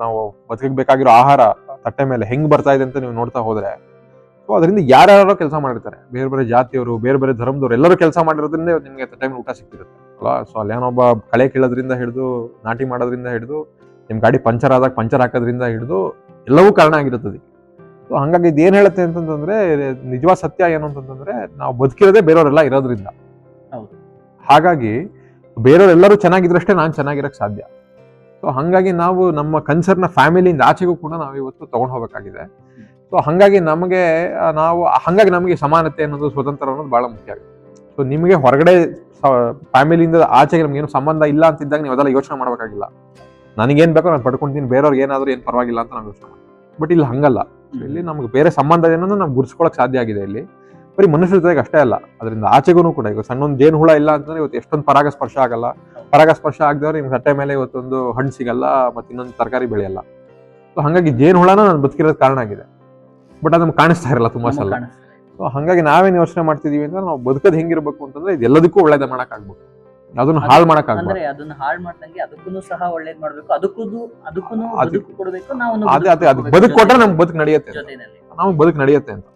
ನಾವು ಬದುಕಕ್ಕೆ ಬೇಕಾಗಿರೋ ಆಹಾರ ತಟ್ಟೆ ಮೇಲೆ ಹೆಂಗ್ ಬರ್ತಾ ಇದೆ ಅಂತ ನೀವು ನೋಡ್ತಾ ಹೋದ್ರೆ, ಸೊ ಅದರಿಂದ ಯಾರ್ಯಾರೋ ಕೆಲಸ ಮಾಡಿರ್ತಾರೆ, ಬೇರೆ ಬೇರೆ ಜಾತಿಯವರು, ಬೇರೆ ಬೇರೆ ಧರ್ಮದವರು, ಎಲ್ಲರೂ ಕೆಲಸ ಮಾಡಿರೋದ್ರಿಂದ ನಿಮ್ಗೆ ತಟ್ಟೆ ಮೇಲೆ ಊಟ ಸಿಗ್ತಿರುತ್ತೆ ಅಲ್ವಾ. ಸೊ ಅಲ್ಲಿ ಏನೊಬ್ಬ ಕಳೆ ಕೀಳೋದ್ರಿಂದ ಹಿಡಿದು, ನಾಟಿ ಮಾಡೋದ್ರಿಂದ ಹಿಡಿದು, ನಿಮ್ ಗಾಡಿ ಪಂಚರ್ ಆದಾಗ ಪಂಚರ್ ಹಾಕೋದ್ರಿಂದ ಹಿಡಿದು ಎಲ್ಲವೂ ಕಾರಣ ಆಗಿರುತ್ತದೆ. ಸೊ ಹಂಗಾಗಿ ಇದೇನ್ ಹೇಳುತ್ತೆ ಅಂತಂದ್ರೆ, ನಿಜವಾದ ಸತ್ಯ ಏನು ಅಂತಂದ್ರೆ, ನಾವು ಬದುಕಿರೋದೇ ಬೇರೆಯವರೆಲ್ಲ ಇರೋದ್ರಿಂದ. ಹಾಗಾಗಿ ಬೇರೆಯವರೆಲ್ಲರೂ ಚೆನ್ನಾಗಿದ್ರಷ್ಟೇ ನಾನು ಚೆನ್ನಾಗಿರಕ್ ಸಾಧ್ಯ. ಸೊ ಹಂಗಾಗಿ ನಾವು ನಮ್ಮ ಕನ್ಸರ್ನ ಫ್ಯಾಮಿಲಿಯಿಂದ ಆಚೆಗೂ ಕೂಡ ನಾವು ಇವತ್ತು ತಗೊಂಡು ಹೋಗ್ಬೇಕಾಗಿದೆ. ಸೊ ಹಂಗಾಗಿ ನಮಗೆ ಸಮಾನತೆ ಅನ್ನೋದು, ಸ್ವತಂತ್ರ ಅನ್ನೋದು ಬಹಳ ಮುಖ್ಯ ಆಗಿದೆ. ಸೊ ನಿಮಗೆ ಹೊರಗಡೆ ಫ್ಯಾಮಿಲಿಯಿಂದ ಆಚೆಗೆ ನಮ್ಗೆ ಏನು ಸಂಬಂಧ ಇಲ್ಲ ಅಂತಿದ್ದಾಗ ನೀವು ಅದೆಲ್ಲ ಯೋಚನೆ ಮಾಡ್ಬೇಕಾಗಿಲ್ಲ. ನನಗೇನ್ ಬೇಕೋ ನಾನು ಪಡ್ಕೊಂತೀನಿ, ಬೇರೆಯವ್ರಿಗೆ ಏನಾದ್ರು ಏನ್ ಪರವಾಗಿಲ್ಲ ಅಂತ ನಾವು ಯೋಚನೆ ಮಾಡ್ತೀವಿ. ಬಟ್ ಇಲ್ಲಿ ಹಂಗಲ್ಲ. ಇಲ್ಲಿ ನಮ್ಗೆ ಬೇರೆ ಸಂಬಂಧ ಏನೋ ನಾವು ಗುರ್ಸ್ಕೊಳಕ್ ಸಾಧ್ಯ ಆಗಿದೆ. ಇಲ್ಲಿ ಬರೀ ಮನುಷ್ಯರ ಜೊತೆಗೆ ಅಷ್ಟೇ ಅಲ್ಲ, ಅದರಿಂದ ಆಚೆಗೂ ಕೂಡ. ಈಗ ಸಣ್ಣೊಂದು ಜೇನು ಹುಳ ಇಲ್ಲ ಅಂತಂದ್ರೆ ಇವತ್ತು ಎಷ್ಟೊಂದು ಪರಾಗಸ್ಪರ್ಶ ಆಗಲ್ಲ. ಪರಾಗಸ್ಪರ್ಶ ಆಗದವ್ರು ನಿಮ್ಗೆ ತಟ್ಟೆ ಮೇಲೆ ಇವತ್ತೊಂದು ಹಣ್ಣು ಸಿಗಲ್ಲ, ಮತ್ತೆ ಇನ್ನೊಂದು ತರಕಾರಿ ಬೆಳೆಯಲ್ಲ. ಸೊ ಹಂಗಾಗಿ ಜೇನು ಹುಳನ ನಾನು ಬದುಕಿರೋದು ಕಾರಣ ಆಗಿದೆ. ಬಟ್ ಅದು ನಮ್ಗೆ ಕಾಣಿಸ್ತಾ ಇರಲ್ಲ ತುಂಬಾ ಸಲ. ಸೊ ಹಂಗಾಗಿ ನಾವೇನ್ ಯೋಚನೆ ಮಾಡ್ತಿದೀವಿ ಅಂದ್ರೆ, ನಾವು ಬದುಕೋದು ಹೆಂಗಿರ್ಬೇಕು ಅಂತಂದ್ರೆ, ಇದೆಲ್ಲದಕ್ಕೂ ಒಳ್ಳೇದ ಮಾಡಕ್ ಆಗ್ಬೇಕು, ಅದನ್ನ ಹಾಳು ಮಾಡಕ್ ಆಗ್ಬೇಕು. ಅದನ್ನ ಹಾಳು ಮಾಡ್ದಂಗೆ ಅದಕ್ಕೂ ಸಹ ಒಳ್ಳೇದ್ ಮಾಡ್ಬೇಕು, ಅದಕ್ಕೂ ಕೊಡ್ಬೇಕು. ಅದೇ ಬದುಕು ಕೊಟ್ರೆ ನಮ್ಗೆ ಬದುಕು ನಡೆಯುತ್ತೆ, ನಮ್ಗೆ ಬದುಕು ನಡೆಯುತ್ತೆ ಅಂತ.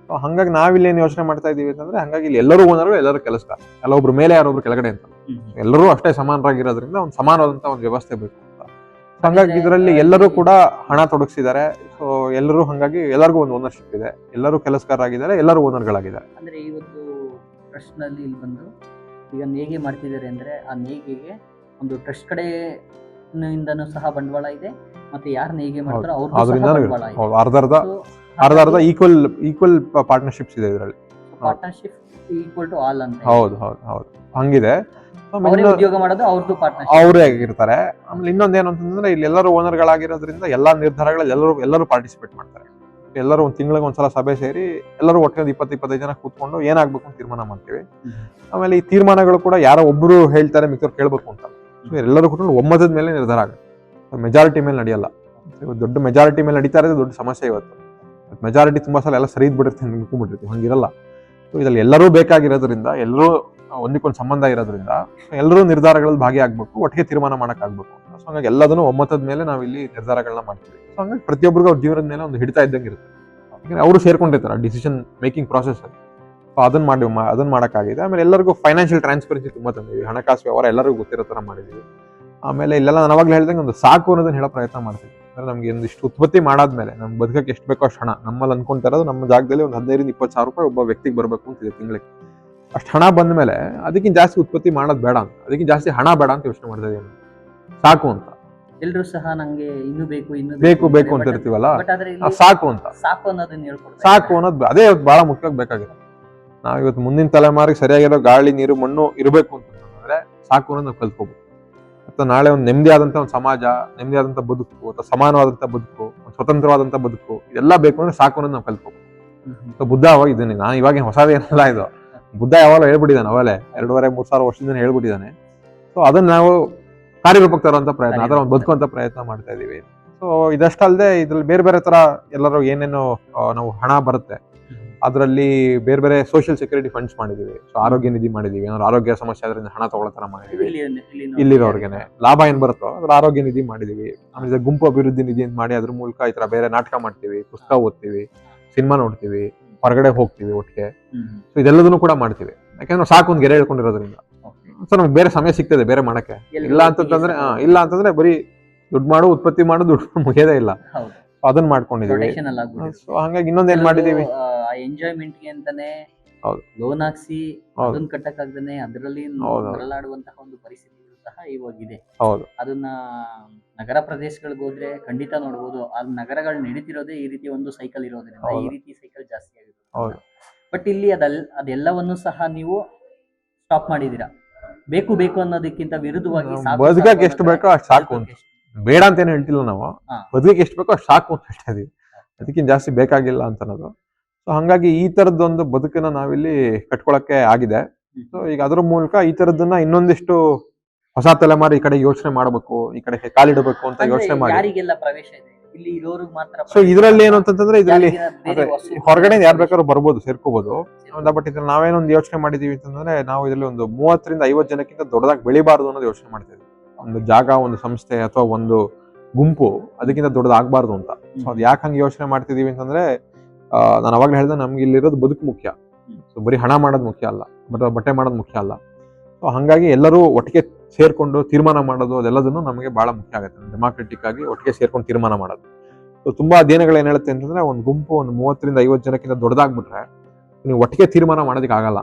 ಸೊ ಹಂಗಾಗಿ ನಾವಿಲ್ಲಿ ಏನ್ ಯೋಚನೆ ಮಾಡ್ತಾ ಇದೀವಿ ಅಂತಂದ್ರೆ, ಹಂಗಾಗಿ ಇಲ್ಲಿ ಎಲ್ಲರೂ ಓನರ್ಗಳು, ಎಲ್ಲರೂ ಕೆಲಸಗಾರ, ಒಬ್ರು ಮೇಲೆ ಯಾರೊಬ್ರು ಕೆಳಗಡೆ ಅಂತ, ಎಲ್ಲರೂ ಅಷ್ಟೇ ಸಮಾನರಾಗಿರೋದ್ರಿಂದ ಒಂದು ಸಮಾನವಾದಂತ ಒಂದು ವ್ಯವಸ್ಥೆ ಬೇಕು ಅಂತ. ಹಂಗಾಗಿ ಇದರಲ್ಲಿ ಎಲ್ಲರೂ ಕೂಡ ಹಣ ತೊಡಗಿಸಿದ್ದಾರೆ. ಸೊ ಎಲ್ಲರೂ ಹಂಗಾಗಿ ಎಲ್ಲರಿಗೂ ಒಂದು ಓನರ್ಶಿಪ್ ಇದೆ, ಎಲ್ಲರೂ ಕೆಲಸಗಾರರಾಗಿದ್ದಾರೆ, ಎಲ್ಲರೂ ಓನರ್ಗಳಾಗಿದ್ದಾರೆ. ಅಂದ್ರೆ ಇವತ್ತು ಟ್ರಸ್ಟ್ ನಲ್ಲಿ ಇಲ್ಲಿ ಬಂದು ಈಗ ನೇಯ್ಗೆ ಮಾಡ್ತಿದ್ದಾರೆ ಅಂದ್ರೆ, ಆ ನೇಯ್ಗೆಗೆ ಒಂದು ಟ್ರಸ್ಟ್ ಕಡೆಯಿಂದನೂ ಸಹ ಬಂಡವಾಳ ಇದೆ, ಮತ್ತೆ ಯಾರು ನೇಯ್ಗೆ ಮಾಡ್ತಾರೋ ಅರ್ಧ ಈಕ್ವಲ್ ಪಾರ್ಟ್ನರ್ಶಿಪ್ಸ್ ಇದೆ ಇದರಲ್ಲಿ. ಪಾರ್ಟ್ನರ್ಶಿಪ್ ಈಕ್ವಲ್ ಟು ಆಲ್ ಅಂತ. ಹೌದು ಹಂಗಿದೆ. ಉದ್ಯೋಗ ಮಾಡೋದು ಅವ್ರದ್ದು ಪಾರ್ಟ್ನರ್ಶಿಪ್, ಅವರೇ ಆಗಿರ್ತಾರೆ. ಆಮೇಲೆ ಇನ್ನೊಂದೇನು ಅಂತಂದ್ರೆ, ಇಲ್ಲಿ ಎಲ್ಲರೂ ಓನರ್ಗಳಾಗಿರೋದ್ರಿಂದ ಎಲ್ಲಾ ನಿರ್ಧಾರಗಳಲ್ಲಿ ಎಲ್ಲರೂ ಪಾರ್ಟಿಸಿಪೇಟ್ ಮಾಡ್ತಾರೆ. ಎಲ್ಲರೂ ಒಂದು ತಿಂಗಳಿಗೆ ಒಂದ್ಸಲ ಸಭೆ ಸೇರಿ ಎಲ್ಲರೂ ಒಟ್ಟಿಗೆ 20-25 ಜನ ಕೂತ್ಕೊಂಡು ಏನಾಗ್ಬೇಕು ಅಂತ ತೀರ್ಮಾನ ಮಾಡ್ತೀವಿ. ಆಮೇಲೆ ಈ ತೀರ್ಮಾನಗಳು ಕೂಡ ಯಾರೋ ಒಬ್ರು ಹೇಳ್ತಾರೆ, ಮಿಕ್ಕವ್ರು ಕೇಳ್ಬೇಕು ಅಂತ ಎಲ್ಲರೂ ಕೂತ್ಕೊಂಡು ಒಮ್ಮತದ ಮೇಲೆ ನಿರ್ಧಾರ ಆಗುತ್ತೆ. ಮೆಜಾರಿಟಿ ಮೇಲೆ ನಡೆಯಲ್ಲ. ದೊಡ್ಡ ಮೆಜಾರಿಟಿ ಮೇಲೆ ನಡೀತಾ ಇರೋದು ದೊಡ್ಡ ಸಮಸ್ಯೆ ಇವತ್ತು. ಮೆಜಾರಿಟಿ ತುಂಬಾ ಸಲ ಎಲ್ಲ ಸರಿ ಇದ್ಬಿಟ್ಟಿರ್ತೀವಿ, ನಿಂತ್ಕೊಂಡ್ಬಿಟ್ಟಿರ್ತೀವಿ. ಹಂಗಿರಲ್ಲ. ಸೊ ಇದ್ರಲ್ಲಿ ಎಲ್ಲರೂ ಬೇಕಾಗಿರೋದ್ರಿಂದ, ಎಲ್ಲರೂ ಒಂದಕ್ಕೊಂದು ಸಂಬಂಧ ಇರೋದ್ರಿಂದ ಎಲ್ಲರೂ ನಿರ್ಧಾರಗಳಲ್ಲಿ ಭಾಗಿಯಾಗಬೇಕು, ಒಟ್ಟಿಗೆ ತೀರ್ಮಾನ ಮಾಡಕ್ ಆಗ್ಬೇಕು. ಸೊ ಹಂಗಾಗಿ ಎಲ್ಲದನ್ನು ಒಮ್ಮತದ ಮೇಲೆ ನಾವು ಇಲ್ಲಿ ನಿರ್ಧಾರಗಳನ್ನ ಮಾಡ್ತೀವಿ. ಸೊ ಹಂಗಾಗಿ ಪ್ರತಿಯೊಬ್ಬರಿಗೂ ಅವ್ರ ಜೀವನದ ಮೇಲೆ ಒಂದು ಹಿಡಿತಾ ಇದ್ದಂಗೆ ಇರುತ್ತೆ. ಯಾಕಂದ್ರೆ ಅವರು ಸೇರ್ಕೊಂಡಿರ್ತಾರೆ ಡಿಸಿಷನ್ ಮೇಕಿಂಗ್ ಪ್ರಾಸೆಸ್ ಅಲ್ಲಿ. ಸೊ ಅದನ್ನ ಮಾಡಕ್ಕಾಗಿದೆ. ಆಮೇಲೆ ಎಲ್ಲರಿಗೂ ಫೈನಾನ್ಷಿಯಲ್ ಟ್ರಾನ್ಸ್ಪರೆನ್ಸಿ ತುಂಬಾ ತಂದಿದ್ವಿ, ಹಣಕಾಸು ವ್ಯವಹಾರ ಎಲ್ಲರಿಗೂ ಗೊತ್ತಿರೋ ತರ ಮಾಡಿದ್ವಿ. ಆಮೇಲೆ ಇಲ್ಲೆಲ್ಲ ನಾನು ಅವಾಗಲೇ ಹೇಳ್ದಂಗೆ ಒಂದು ಸಾಕು ಅನ್ನೋದನ್ನ ಹೇಳೋ ಪ್ರಯತ್ನ ಮಾಡ್ತೀವಿ. ಅಂದ್ರೆ ನಮ್ಗೆ ಒಂದಿಷ್ಟು ಉತ್ಪತ್ತಿ ಮಾಡಾದ್ಮೇಲೆ ನಮ್ಗೆ ಬದುಕಕ್ಕೆ ಎಷ್ಟು ಬೇಕೋ ಅಷ್ಟು ಹಣ ನಮ್ಮಲ್ಲಿ ಅನ್ಕೊಂತಾ ಇರೋದು, ನಮ್ಮ ಜಾಗದಲ್ಲಿ ಒಂದು 15,000-20,000 ರೂಪಾಯಿ ಒಬ್ಬ ವ್ಯಕ್ತಿಗೆ ಬರಬೇಕು ಅಂತಿದೆ ತಿಂಗಳಿಗೆ. ಅಷ್ಟು ಹಣ ಬಂದ ಮೇಲೆ ಅದಕ್ಕಿಂತ ಜಾಸ್ತಿ ಉತ್ಪತ್ತಿ ಮಾಡೋದು ಬೇಡ ಅಂತ, ಅದಕ್ಕಿಂತ ಜಾಸ್ತಿ ಹಣ ಬೇಡ ಅಂತ ಯೋಚನೆ ಮಾಡ್ತಾ ಇದೀನಿ. ಸಾಕು ಅಂತ. ಎಲ್ಲರೂ ಸಹ ನಂಗೆ ಇನ್ನೂ ಬೇಕು ಅಂತ ಇರ್ತೀವಲ್ಲ, ಸಾಕು ಅಂತ. ಸಾಕು ಅನ್ನೋದು ಅದೇ ಬಹಳ ಮುಖ್ಯವಾಗಿ ಬೇಕಾಗಿದೆ. ನಾವ್ ಇವತ್ತು ಮುಂದಿನ ತಲೆಮಾರಿಗೆ ಸರಿಯಾಗಿರೋ ಗಾಳಿ, ನೀರು, ಮಣ್ಣು ಇರಬೇಕು ಅಂತಂದ್ರೆ ಸಾಕು ಅನ್ನೋದು ನಾವು ಕಲ್ತ್ಕೋಬೇಕು. ಅಥವಾ ನಾಳೆ ಒಂದು ನೆಮ್ಮದಿಯಾದಂತ ಒಂದು ಸಮಾಜ, ನೆಮ್ಮದಿಯಾದಂತ ಬದುಕು, ಅಥವಾ ಸಮಾನವಾದಂತ ಬದುಕು, ಸ್ವತಂತ್ರವಾದಂತ ಬದುಕು, ಇದೆಲ್ಲ ಬೇಕು ಅಂದ್ರೆ ಸಾಕು ಅನ್ನೋದು ನಾವು ಕಲ್ತ್ಕೋಬೇಕು. ಬುದ್ಧ ಅವಾಗ ಇದ್ದೇನೆ, ನಾನು ಇವಾಗ ಹೊಸದೇನಲ್ಲ ಇದು. ಬುದ್ಧ ಯಾವಾಗ ಹೇಳ್ಬಿಟ್ಟಿದ್ದಾನೆ, ಅವಲೇ 2,500-3,000 ವರ್ಷದಿಂದ ಹೇಳ್ಬಿಟ್ಟಿದ್ದಾನೆ. ಸೊ ಅದನ್ನ ನಾವು ಕಾರ್ಯರೂಪಕ್ಕೆ ತರುವಂತ ಪ್ರಯತ್ನ, ಅದರ ಒಂದು ಬದುಕುವಂತ ಪ್ರಯತ್ನ ಮಾಡ್ತಾ ಇದೀವಿ. ಸೊ ಇದಷ್ಟಲ್ಲದೆ ಇದ್ರಲ್ಲಿ ಬೇರೆ ಬೇರೆ ತರ ಎಲ್ಲರೂ ಏನೇನು ನಾವು ಹಣ ಬರುತ್ತೆ ಅದರಲ್ಲಿ ಬೇರೆ ಬೇರೆ ಸೋಷಿಯಲ್ ಸೆಕ್ಯೂರಿಟಿ ಫಂಡ್ಸ್ ಮಾಡಿದೀವಿ. ಸೊ ಆರೋಗ್ಯ ನಿಧಿ ಮಾಡಿದೀವಿ, ಏನಾದ್ರು ಆರೋಗ್ಯ ಸಮಸ್ಯೆ ಅದರಿಂದ ಹಣ ತಗೊಳ್ಳೋ ತರ ಮಾಡಿದೀವಿ. ಇಲ್ಲಿರೋರ್ಗೆನೆ ಲಾಭ ಏನ್ ಬರುತ್ತೋ ಅದ್ರ ಆರೋಗ್ಯ ನಿಧಿ ಮಾಡಿದೀವಿ. ಆಮೇಲೆ ಗುಂಪು ಅಭಿವೃದ್ಧಿ ನಿಧಿ ಅಂತ ಮಾಡಿ ಅದ್ರ ಮೂಲಕ ಈ ತರ ಬೇರೆ ನಾಟಕ ಮಾಡ್ತೀವಿ, ಪುಸ್ತಕ ಓದ್ತೀವಿ, ಸಿನಿಮಾ ನೋಡ್ತೀವಿ, ಹೊರಗಡೆ ಹೋಗ್ತೀವಿ ಒಟ್ಟಿಗೆ. ಸೊ ಇದೆಲ್ಲದನ್ನು ಕೂಡ ಮಾಡ್ತೀವಿ, ಯಾಕಂದ್ರೆ ಸಾಕು ಒಂದ್ ಗೆರೆ ಹೇಳ್ಕೊಂಡಿರೋದ್ರಿಂದ. ಸೊ ನಮ್ಗೆ ಬೇರೆ ಸಮಯ ಸಿಗ್ತದೆ ಬೇರೆ ಮಾಡಕ್ಕೆ. ಇಲ್ಲ ಅಂತಂದ್ರೆ ಬರೀ ದುಡ್ಡು ಮಾಡು, ಉತ್ಪತ್ತಿ ಮಾಡು, ದುಡ್ಡು ಮುಗಿಯೋದೇ ಇಲ್ಲ. ಅದನ್ನ ಮಾಡ್ಕೊಂಡಿದೀವಿ. ಸೊ ಹಂಗಾಗಿ ಇನ್ನೊಂದ್ ಏನ್ ಮಾಡಿದೀವಿ, ಎಂಜಾಯ್ಮೆಂಟ್ ಗೆ ಅಂತಾನೆ ಲೋನ್ ಹಾಕ್ಸಿ ಅದನ್ನ ಕಟ್ಟಕ್ಕಾಗ್ದೇನೆ ಅದರಲ್ಲಿ ಮರಳಾಡುವಂತಹ ಒಂದು ಪರಿಸ್ಥಿತಿಗಳು ಸಹ ಇವಾಗಿದೆ. ಅದನ್ನ ನಗರ ಪ್ರದೇಶಗಳಿಗೆ ಹೋದ್ರೆ ಖಂಡಿತ ನೋಡ್ಬೋದು. ಆ ನಗರಗಳು ನಡೀತಿರೋದೇ ಈ ರೀತಿ ಒಂದು ಸೈಕಲ್ ಇರೋದ್ರಿಂದ ಈ ರೀತಿ ಸೈಕಲ್ ಜಾಸ್ತಿ ಆಗಿದೆ. ಬಟ್ ಇಲ್ಲಿ ಅದೆಲ್ಲವನ್ನು ಸಹ ನೀವು ಸ್ಟಾಪ್ ಮಾಡಿದೀರಾ. ಬೇಕು ಬೇಕು ಅನ್ನೋದಕ್ಕಿಂತ ವಿರುದ್ಧವಾಗಿ ಬದುಕಕ್ಕೆ ಎಷ್ಟು ಬೇಕೋ ಅಷ್ಟು ಸಾಕು ಅಂತ, ಬೇಡ ಅಂತ ಏನು ಹೇಳ್ತಿಲ್ಲ ನಾವು. ಬದುಕಕ್ಕೆ ಎಷ್ಟು ಬೇಕೋ ಅಷ್ಟು ಸಾಕು ಅಂತ ಹೇಳ್ತಾ ಇದೀವಿ, ಅದಕ್ಕಿಂತ ಜಾಸ್ತಿ ಬೇಕಾಗಿಲ್ಲ ಅಂತ ಅನ್ನೋದು. ಸೊ ಹಂಗಾಗಿ ಈ ತರದೊಂದು ಬದುಕನ್ನ ನಾವಿಲ್ಲಿ ಕಟ್ಕೊಳಕ್ಕೆ ಆಗಿದೆ. ಸೊ ಈಗ ಅದ್ರ ಮೂಲಕ ಈ ತರದನ್ನ ಇನ್ನೊಂದಿಷ್ಟು ಹೊಸ ತಲೆಮಾರು ಈ ಕಡೆ ಯೋಚನೆ ಮಾಡಬೇಕು, ಈ ಕಡೆ ಕಾಲಿಡಬೇಕು ಅಂತ ಯೋಚನೆ ಮಾಡಿ. ಯಾರಿಗೆಲ್ಲ ಪ್ರವೇಶ ಇದೆ ಇಲ್ಲಿ ಇರೋರಿಗೆ ಮಾತ್ರ. ಸೊ ಇದ್ರಲ್ಲಿ ಏನು ಅಂತಂದ್ರೆ ಇದ್ರಲ್ಲಿ ಹೊರಗಡೆ ಯಾರು ಬೇಕಾದ್ರೂ ಬರ್ಬೋದು, ಸೇರ್ಕೋಬಹುದು. ಬಟ್ ಇದ್ರಲ್ಲಿ ನಾವೇನೊಂದು ಯೋಚನೆ ಮಾಡಿದೀವಿ ಅಂತಂದ್ರೆ ನಾವು ಇದರಲ್ಲಿ ಒಂದು 30 ರಿಂದ 50 ಜನಕ್ಕಿಂತ ದೊಡ್ಡದಾಗಿ ಬೆಳಿಬಾರ್ದು ಅನ್ನೋದು ಯೋಚನೆ ಮಾಡ್ತೀವಿ. ಒಂದು ಜಾಗ, ಒಂದು ಸಂಸ್ಥೆ ಅಥವಾ ಒಂದು ಗುಂಪು ಅದಕ್ಕಿಂತ ದೊಡ್ಡದಾಗಬಾರ್ದು ಅಂತ. ಸೊ ಅದ್ ಯಾಕೆ ಹಂಗೆ ಯೋಚನೆ ಮಾಡ್ತಿದೀವಿ ಅಂತಂದ್ರೆ ನಾನು ಅವಾಗಲೇ ಹೇಳ್ದೆ, ನಮ್ಗೆ ಇಲ್ಲಿರೋದು ಬದುಕು ಮುಖ್ಯ. ಸೊ ಬರೀ ಹಣ ಮಾಡೋದು ಮುಖ್ಯ ಅಲ್ಲ, ಬಟ್ಟೆ ಮಾಡೋದು ಮುಖ್ಯ ಅಲ್ಲ. ಸೊ ಹಂಗಾಗಿ ಎಲ್ಲರೂ ಒಟ್ಟಿಗೆ ಸೇರ್ಕೊಂಡು ತೀರ್ಮಾನ ಮಾಡೋದು ಅದೆಲ್ಲದನ್ನು ನಮಗೆ ಬಹಳ ಮುಖ್ಯ ಆಗುತ್ತೆ. ಡೆಮಾಕ್ರೆಟಿಕ್ ಆಗಿ ಒಟ್ಟಿಗೆ ಸೇರ್ಕೊಂಡು ತೀರ್ಮಾನ ಮಾಡೋದು. ಸೊ ತುಂಬಾ ಅಧ್ಯಯನಗಳು ಏನ್ ಹೇಳುತ್ತೆ ಅಂತಂದ್ರೆ ಒಂದು ಗುಂಪು ಒಂದು 30 ರಿಂದ 50 ಜನಕ್ಕಿಂತ ದೊಡ್ಡದಾಗ್ಬಿಟ್ರೆ ನೀವು ಒಟ್ಟಿಗೆ ತೀರ್ಮಾನ ಮಾಡೋದಕ್ಕೆ ಆಗಲ್ಲ.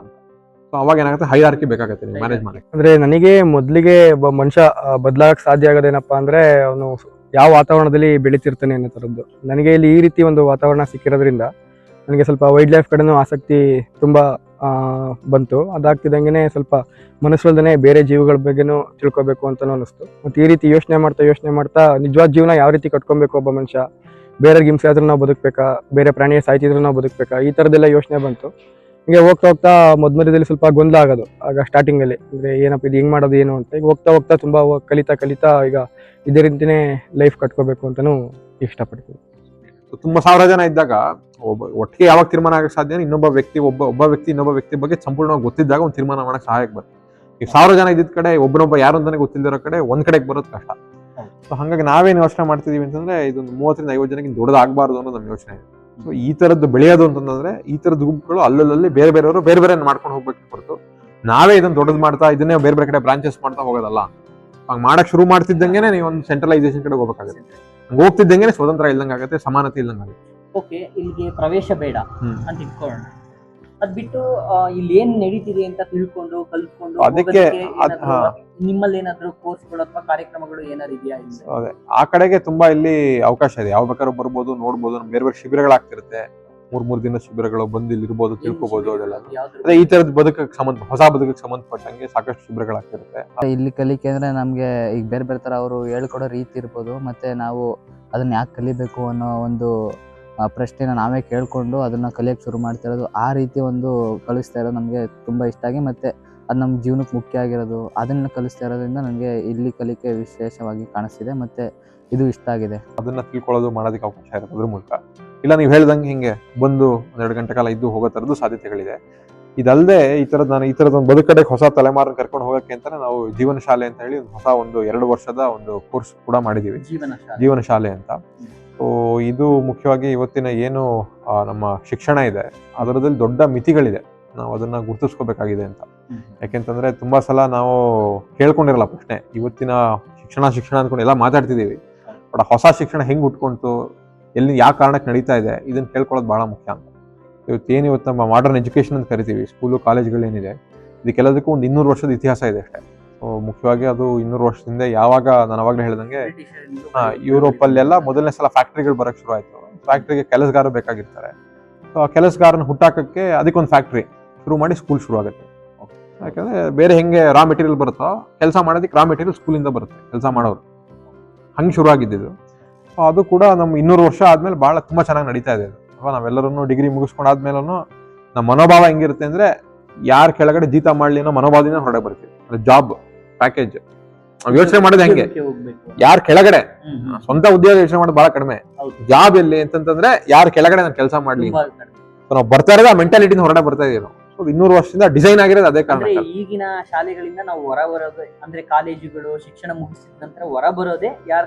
ಸೊ ಅವಾಗ ಏನಾಗುತ್ತೆ, ಹೈರಾರ್ಕಿ ಬೇಕಾಗುತ್ತೆ ನೀವು ಮ್ಯಾನೇಜ್ ಮಾಡಕ್ಕೆ. ಅಂದ್ರೆ ನನಗೆ ಮೊದಲಿಗೆ ಒಬ್ಬ ಮನುಷ್ಯ ಬದಲಾಗಕ್ಕೆ ಸಾಧ್ಯ ಆಗೋದೇನಪ್ಪಾ ಅಂದ್ರೆ ಅವನು ಯಾವ ವಾತಾವರಣದಲ್ಲಿ ಬೆಳೀತಿರ್ತಾನೆ ಅನ್ನೋ ತರದ್ದು. ನನಗೆ ಇಲ್ಲಿ ಈ ರೀತಿ ಒಂದು ವಾತಾವರಣ ಸಿಕ್ಕಿರೋದ್ರಿಂದ ನನಗೆ ಸ್ವಲ್ಪ ವೈಲ್ಡ್ ಲೈಫ್ ಕಡೆನೂ ಆಸಕ್ತಿ ತುಂಬಾ ಬಂತು. ಅದಾಗ್ತಿದ್ದಂಗೆ ಸ್ವಲ್ಪ ಮನಸ್ಸಲ್ದೇ ಬೇರೆ ಜೀವಿಗಳ ಬಗ್ಗೆನೂ ತಿಳ್ಕೊಬೇಕು ಅಂತಲೂ ಅನಿಸ್ತು. ಮತ್ತು ಈ ರೀತಿ ಯೋಚನೆ ಮಾಡ್ತಾ ನಿಜವಾದ ಜೀವನ ಯಾವ ರೀತಿ ಕಟ್ಕೊಬೇಕು, ಒಬ್ಬ ಮನುಷ್ಯ ಬೇರೆಯವ್ರಿಗೆ ಹಿಂಸೆ ಆದ್ರೂ ನಾವು ಬದುಕಬೇಕಾ, ಬೇರೆ ಪ್ರಾಣಿಯ ಸಾಯ್ತಿದ್ರು ನಾವು ಬದುಕಬೇಕಾ, ಈ ಥರದ್ದೆಲ್ಲ ಯೋಚನೆ ಬಂತು. ಹೀಗೆ ಹೋಗ್ತಾ ಮಧ್ಯದಲ್ಲಿ ಸ್ವಲ್ಪ ಗೊಂದಲ ಆಗೋದು ಆಗ ಸ್ಟಾರ್ಟಿಂಗಲ್ಲಿ. ಅಂದರೆ ಏನಪ್ಪ ಇದು ಹೆಂಗೆ ಮಾಡೋದು ಏನು ಅಂತ. ಈಗ ಹೋಗ್ತಾ ತುಂಬ ಕಲಿತಾ ಈಗ ಇದೇ ರೀತಿನೇ ಲೈಫ್ ಕಟ್ಕೋಬೇಕು ಅಂತಲೂ ಇಷ್ಟಪಡ್ತೀನಿ. ತುಂಬಾ 1000 ಜನ ಇದ್ದಾಗ ಒಟ್ಟಿಗೆ ಯಾವಾಗ ತೀರ್ಮಾನ ಆಗಕ್ಕೆ ಸಾಧ್ಯ, ಇನ್ನೊಬ್ಬ ವ್ಯಕ್ತಿ ಇನ್ನೊಬ್ಬ ವ್ಯಕ್ತಿ ಬಗ್ಗೆ ಸಂಪೂರ್ಣವಾಗಿ ಗೊತ್ತಿದ್ದಾಗ ಒಂದು ತೀರ್ಮಾನ ಮಾಡಕ್ಕೆ ಸಹಾಯಕ್ಕೆ ಬರುತ್ತೆ. ಈಗ 1000 ಜನ ಇದ್ದಿದ್ದ ಕಡೆ ಒಬ್ಬನೊಬ್ಬ ಯಾರು ಅಂತಾನೆ ಗೊತ್ತಿಲ್ದಿರೋ ಕಡೆ ಒಂದ್ ಕಡೆಗೆ ಬರೋದು ಕಷ್ಟ. ಸೊ ಹಾಗಾಗಿ ನಾವೇನು ಯೋಚನೆ ಮಾಡ್ತಿದೀವಿ ಅಂತಂದ್ರೆ ಇದೊಂದು 30 ರಿಂದ 50 ಜನಕ್ಕೆ ದೊಡ್ಡದಾಗಬಾರ್ದು ಅನ್ನೋದು ನಮ್ಮ ಯೋಚನೆ ಇದೆ. ಸೊ ಈ ತರದ್ದು ಬೆಳೆಯೋದು ಅಂತಂದ್ರೆ ಈ ತರದ ಗುಂಪುಗಳು ಅಲ್ಲಲ್ಲಿ ಬೇರೆ ಬೇರೆ ಮಾಡ್ಕೊಂಡು ಹೋಗ್ಬೇಕು ಹೊರತು ನಾವೇ ಇದನ್ನ ದೊಡ್ಡದು ಮಾಡ್ತಾ ಇದನ್ನೇ ಬೇರೆ ಬೇರೆ ಕಡೆ ಬ್ರಾಂಚಸ್ ಮಾಡ್ತಾ ಹೋಗೋದಲ್ಲ. ಹಂಗ ಮಾಡಕ್ ಶುರು ಮಾಡ್ತಿದ್ದಂಗೆ ನೀವು ಒಂದು ಸೆಂಟ್ರಲೈಸೇಷನ್ ಕಡೆ ಹೋಗ್ಬೇಕಾಗುತ್ತೆ. ಹೋಗ್ತಿದ್ದಂಗೆ ಸ್ವತಂತ್ರ ಇಲ್ದಂಗಾಗುತ್ತೆ, ಸಮಾನತೆ ಇಲ್ದಂಗಾಗುತ್ತೆ. ಓಕೆ, ಇಲ್ಲಿಗೆ ಪ್ರವೇಶ ಬೇಡ ಅಂತ ಇಟ್ಕೊಳ್ಳೋಣ. ಅದ್ ಬಿಟ್ಟು ಇಲ್ಲಿ ಏನ್ ನಡೀತಿದೆ ಅಂತ ತಿಳ್ಕೊಂಡು ಕಲ್ತ್ಕೊಂಡು ಅದಕ್ಕೆ ನಿಮ್ಮಲ್ಲಿ ಏನಾದ್ರು ಕೋರ್ಸ್ಗಳು ಅಥವಾ ಕಾರ್ಯಕ್ರಮಗಳು ಏನಾದ್ರು ಇದೆಯಾ? ಅದೇ ಆ ಕಡೆಗೆ ತುಂಬಾ ಇಲ್ಲಿ ಅವಕಾಶ ಇದೆ. ಯಾವ ಬೇಕಾದ್ರೂ ಬರ್ಬೋದು, ನೋಡ್ಬೋದು. ಬೇರೆ ಬೇರೆ ಶಿಬಿರಗಳಾಗ್ತಿರುತ್ತೆ, 3 ದಿನ ಶಿಬಿರಗಳು ಬಂದು ಇಲ್ಲಿ ಇರ್ಬೋದು, ತಿಳ್ಕೊಬಹುದು. ಅದೆಲ್ಲ ಅದೇ ಈ ತರದ ಹೊಸ ಬದುಕಿಗೆ ಸಂಬಂಧಪಟ್ಟಂಗೆ ಸಾಕಷ್ಟು ಶಿಬಿರಗಳಾಗ್ತಿರುತ್ತೆ. ಇಲ್ಲಿ ಕಲಿಕೆ ಅಂದ್ರೆ ನಮ್ಗೆ ಈಗ ಬೇರೆ ಬೇರೆ ತರ ಅವರು ಹೇಳ್ಕೊಡೋ ರೀತಿ ಇರ್ಬೋದು, ಮತ್ತೆ ನಾವು ಅದನ್ನ ಯಾಕೆ ಕಲಿಬೇಕು ಅನ್ನೋ ಒಂದು ಪ್ರಶ್ನೆನ ನಾವೇ ಕೇಳ್ಕೊಂಡು ಅದನ್ನ ಕಲಿಯಕ್ಕೆ ಶುರು ಮಾಡ್ತಿರೋದು. ಆ ರೀತಿ ಒಂದು ಕಲಿಸ್ತಾ ಇರೋದು ನಮಗೆ ತುಂಬಾ ಇಷ್ಟ ಆಗಿ, ಮತ್ತೆ ಅದು ನಮ್ಮ ಜೀವನಕ್ಕೆ ಮುಖ್ಯ ಆಗಿರೋದು. ಅದನ್ನ ಕಲಿಸ್ತಾ ಇರೋದ್ರಿಂದ ನನಗೆ ಇಲ್ಲಿ ಕಲಿಕೆ ವಿಶೇಷವಾಗಿ ಕಾಣಿಸ್ತಿದೆ, ಮತ್ತೆ ಇದು ಇಷ್ಟ ಆಗಿದೆ. ಅದನ್ನ ತಿಳ್ಕೊಳ್ಳೋದು, ಮಾಡೋದಕ್ಕೆ ಅವಕಾಶ ಇರುತ್ತೆ ಅದ್ರ ಮೂಲಕ. ಇಲ್ಲ ನೀವು ಹೇಳ್ದಂಗೆ ಹಿಂಗೆ ಬಂದು 1-2 ಗಂಟೆ ಕಾಲ ಇದ್ದು ಹೋಗೋ ತರದ್ದು ಸಾಧ್ಯತೆಗಳಿದೆ. ಇದಲ್ಲದೆ ಈ ತರದ ಒಂದು ಬದುಕಡೆಗೆ ಹೊಸ ತಲೆಮಾರನ್ನ ಕರ್ಕೊಂಡು ಹೋಗಕ್ಕೆ ಅಂತಾನೆ ನಾವು ಜೀವನ ಶಾಲೆ ಅಂತ ಹೇಳಿ ಹೊಸ 2 ವರ್ಷದ ಒಂದು ಕೋರ್ಸ್ ಕೂಡ ಮಾಡಿದೀವಿ, ಜೀವನ ಶಾಲೆ ಅಂತ. ಸೊ ಇದು ಮುಖ್ಯವಾಗಿ ಇವತ್ತಿನ ಏನು ನಮ್ಮ ಶಿಕ್ಷಣ ಇದೆ ಅದರದಲ್ಲಿ ದೊಡ್ಡ ಮಿತಿಗಳಿದೆ, ನಾವು ಅದನ್ನ ಗುರುತಿಸ್ಕೋಬೇಕಾಗಿದೆ ಅಂತ. ಯಾಕೆಂತಂದ್ರೆ ತುಂಬಾ ಸಲ ನಾವು ಕೇಳ್ಕೊಂಡಿರಲ್ಲ ಪ್ರಶ್ನೆ. ಇವತ್ತಿನ ಶಿಕ್ಷಣ ಅಂದ್ಕೊಂಡು ಎಲ್ಲ ಮಾತಾಡ್ತಿದೀವಿ, ಬಟ್ ಹೊಸ ಶಿಕ್ಷಣ ಹೆಂಗ್ ಉಟ್ಕೊಂತು, ಎಲ್ಲಿ ಯಾವ ಕಾರಣಕ್ಕೆ ನಡೀತಾ ಇದೆ, ಇದನ್ನ ಕೇಳ್ಕೊಳ್ಳೋದು ಬಹಳ ಮುಖ್ಯ ಅಂತ. ಇವತ್ತು ನಮ್ಮ ಮಾಡರ್ನ್ ಎಜುಕೇಶನ್ ಅಂತ ಕರಿತೀವಿ, ಸ್ಕೂಲು ಕಾಲೇಜ್ಗಳೇನಿದೆ, ಇದಕ್ಕೆಲ್ಲದಕ್ಕೂ ಒಂದು 200 ವರ್ಷದ ಇತಿಹಾಸ ಇದೆ ಅಷ್ಟೇ. ಮುಖ್ಯವಾಗಿ ಅದು 200 ವರ್ಷದಿಂದ ಯಾವಾಗ ನಾನು ಅವಾಗಲೇ ಹೇಳ್ದಂಗೆ ಯುರೋಪ್ ಅಲ್ಲೆಲ್ಲ ಮೊದಲನೇ ಸಲ ಫ್ಯಾಕ್ಟ್ರಿಗಳು ಬರಕ್ ಶುರು ಆಯ್ತು. ಫ್ಯಾಕ್ಟ್ರಿಗೆ ಕೆಲಸಗಾರ ಬೇಕಾಗಿರ್ತಾರೆ. ಸೊ ಆ ಕೆಲಸಗಾರನ ಹುಟ್ಟಾಕಕ್ಕೆ ಅದಕ್ಕೊಂದು ಫ್ಯಾಕ್ಟ್ರಿ ಶುರು ಮಾಡಿ ಸ್ಕೂಲ್ ಶುರು ಆಗುತ್ತೆ. ಯಾಕಂದ್ರೆ ಬೇರೆ ಹೆಂಗೆ ರಾ ಮೆಟೀರಿಯಲ್ ಬರುತ್ತೋ ಕೆಲಸ ಮಾಡೋದಕ್ಕೆ ರಾ ಮೆಟೀರಿಯಲ್ ಸ್ಕೂಲಿಂದ ಬರುತ್ತೆ, ಕೆಲಸ ಮಾಡೋರು. ಹಂಗೆ ಶುರು ಆಗಿದ್ದು ಅದು ಕೂಡ ನಮ್ಮ 200 ವರ್ಷ ಆದ್ಮೇಲೆ ಬಹಳ ತುಂಬಾ ಚೆನ್ನಾಗಿ ನಡೀತಾ ಇದೆ. ಅಥವಾ ನಾವೆಲ್ಲರೂ ಡಿಗ್ರಿ ಮುಗಿಸ್ಕೊಂಡಾದ್ಮೇಲೂ ನಮ್ಮ ಮನೋಭಾವ ಹೆಂಗಿರುತ್ತೆ ಅಂದ್ರೆ ಯಾರ ಕೆಳಗಡೆ ಜೀತ ಮಾಡ್ಲಿ ಅನ್ನೋ ಮನೋಭಾವದಿಂದ ಹೊರಗಡೆ ಬರ್ತೀವಿ. ಜಾಬ್ ಪ್ಯಾಕೇಜ್ ನಾವ್ ಯೋಚನೆ ಮಾಡೋದು ಹೆಂಗೆ, ಉದ್ಯೋಗಕ್ಕೆ ಹೋಗ್ಬೇಕು. ಯಾರ್ ಕೆಳಗಡೆ ಹ್ಮ್. ಸ್ವಂತ ಉದ್ಯೋಗ ಯೋಚನೆ ಮಾಡೋದು ಬಹಳ ಕಡಿಮೆ. ಹೌದು. ಜಾಬ್ ಎಲ್ಲಿ ಅಂತಂತಂದ್ರೆ ಯಾರ್ ಕೆಳಗಡೆ ನಾನು ಕೆಲಸ ಮಾಡ್ಲಿ, ತುಂಬಾ ಕಡಿಮೆ. ನಾವು ಬರ್ತಾ ಇರೋದು ಆ ಮೆಂಟಾಲಿಟಿನ ಹೊರಗಡೆ ಬರ್ತಾ ಇದೀವಿ. ಸೊ 200 ವರ್ಷದಿಂದ ಡಿಸೈನ್ ಆಗಿರೋದು ಅದೇ ಅಂದ್ರೆ ಕಾರಣ. ಈಗಿನ ಶಾಲೆಗಳಿಂದ ನಾವು ಹೊರ ಬರೋದು ಅಂದ್ರೆ ಕಾಲೇಜುಗಳು ಶಿಕ್ಷಣ ಮುಗಿಸಿದ ನಂತರ ಹೊರ ಬರೋದೇ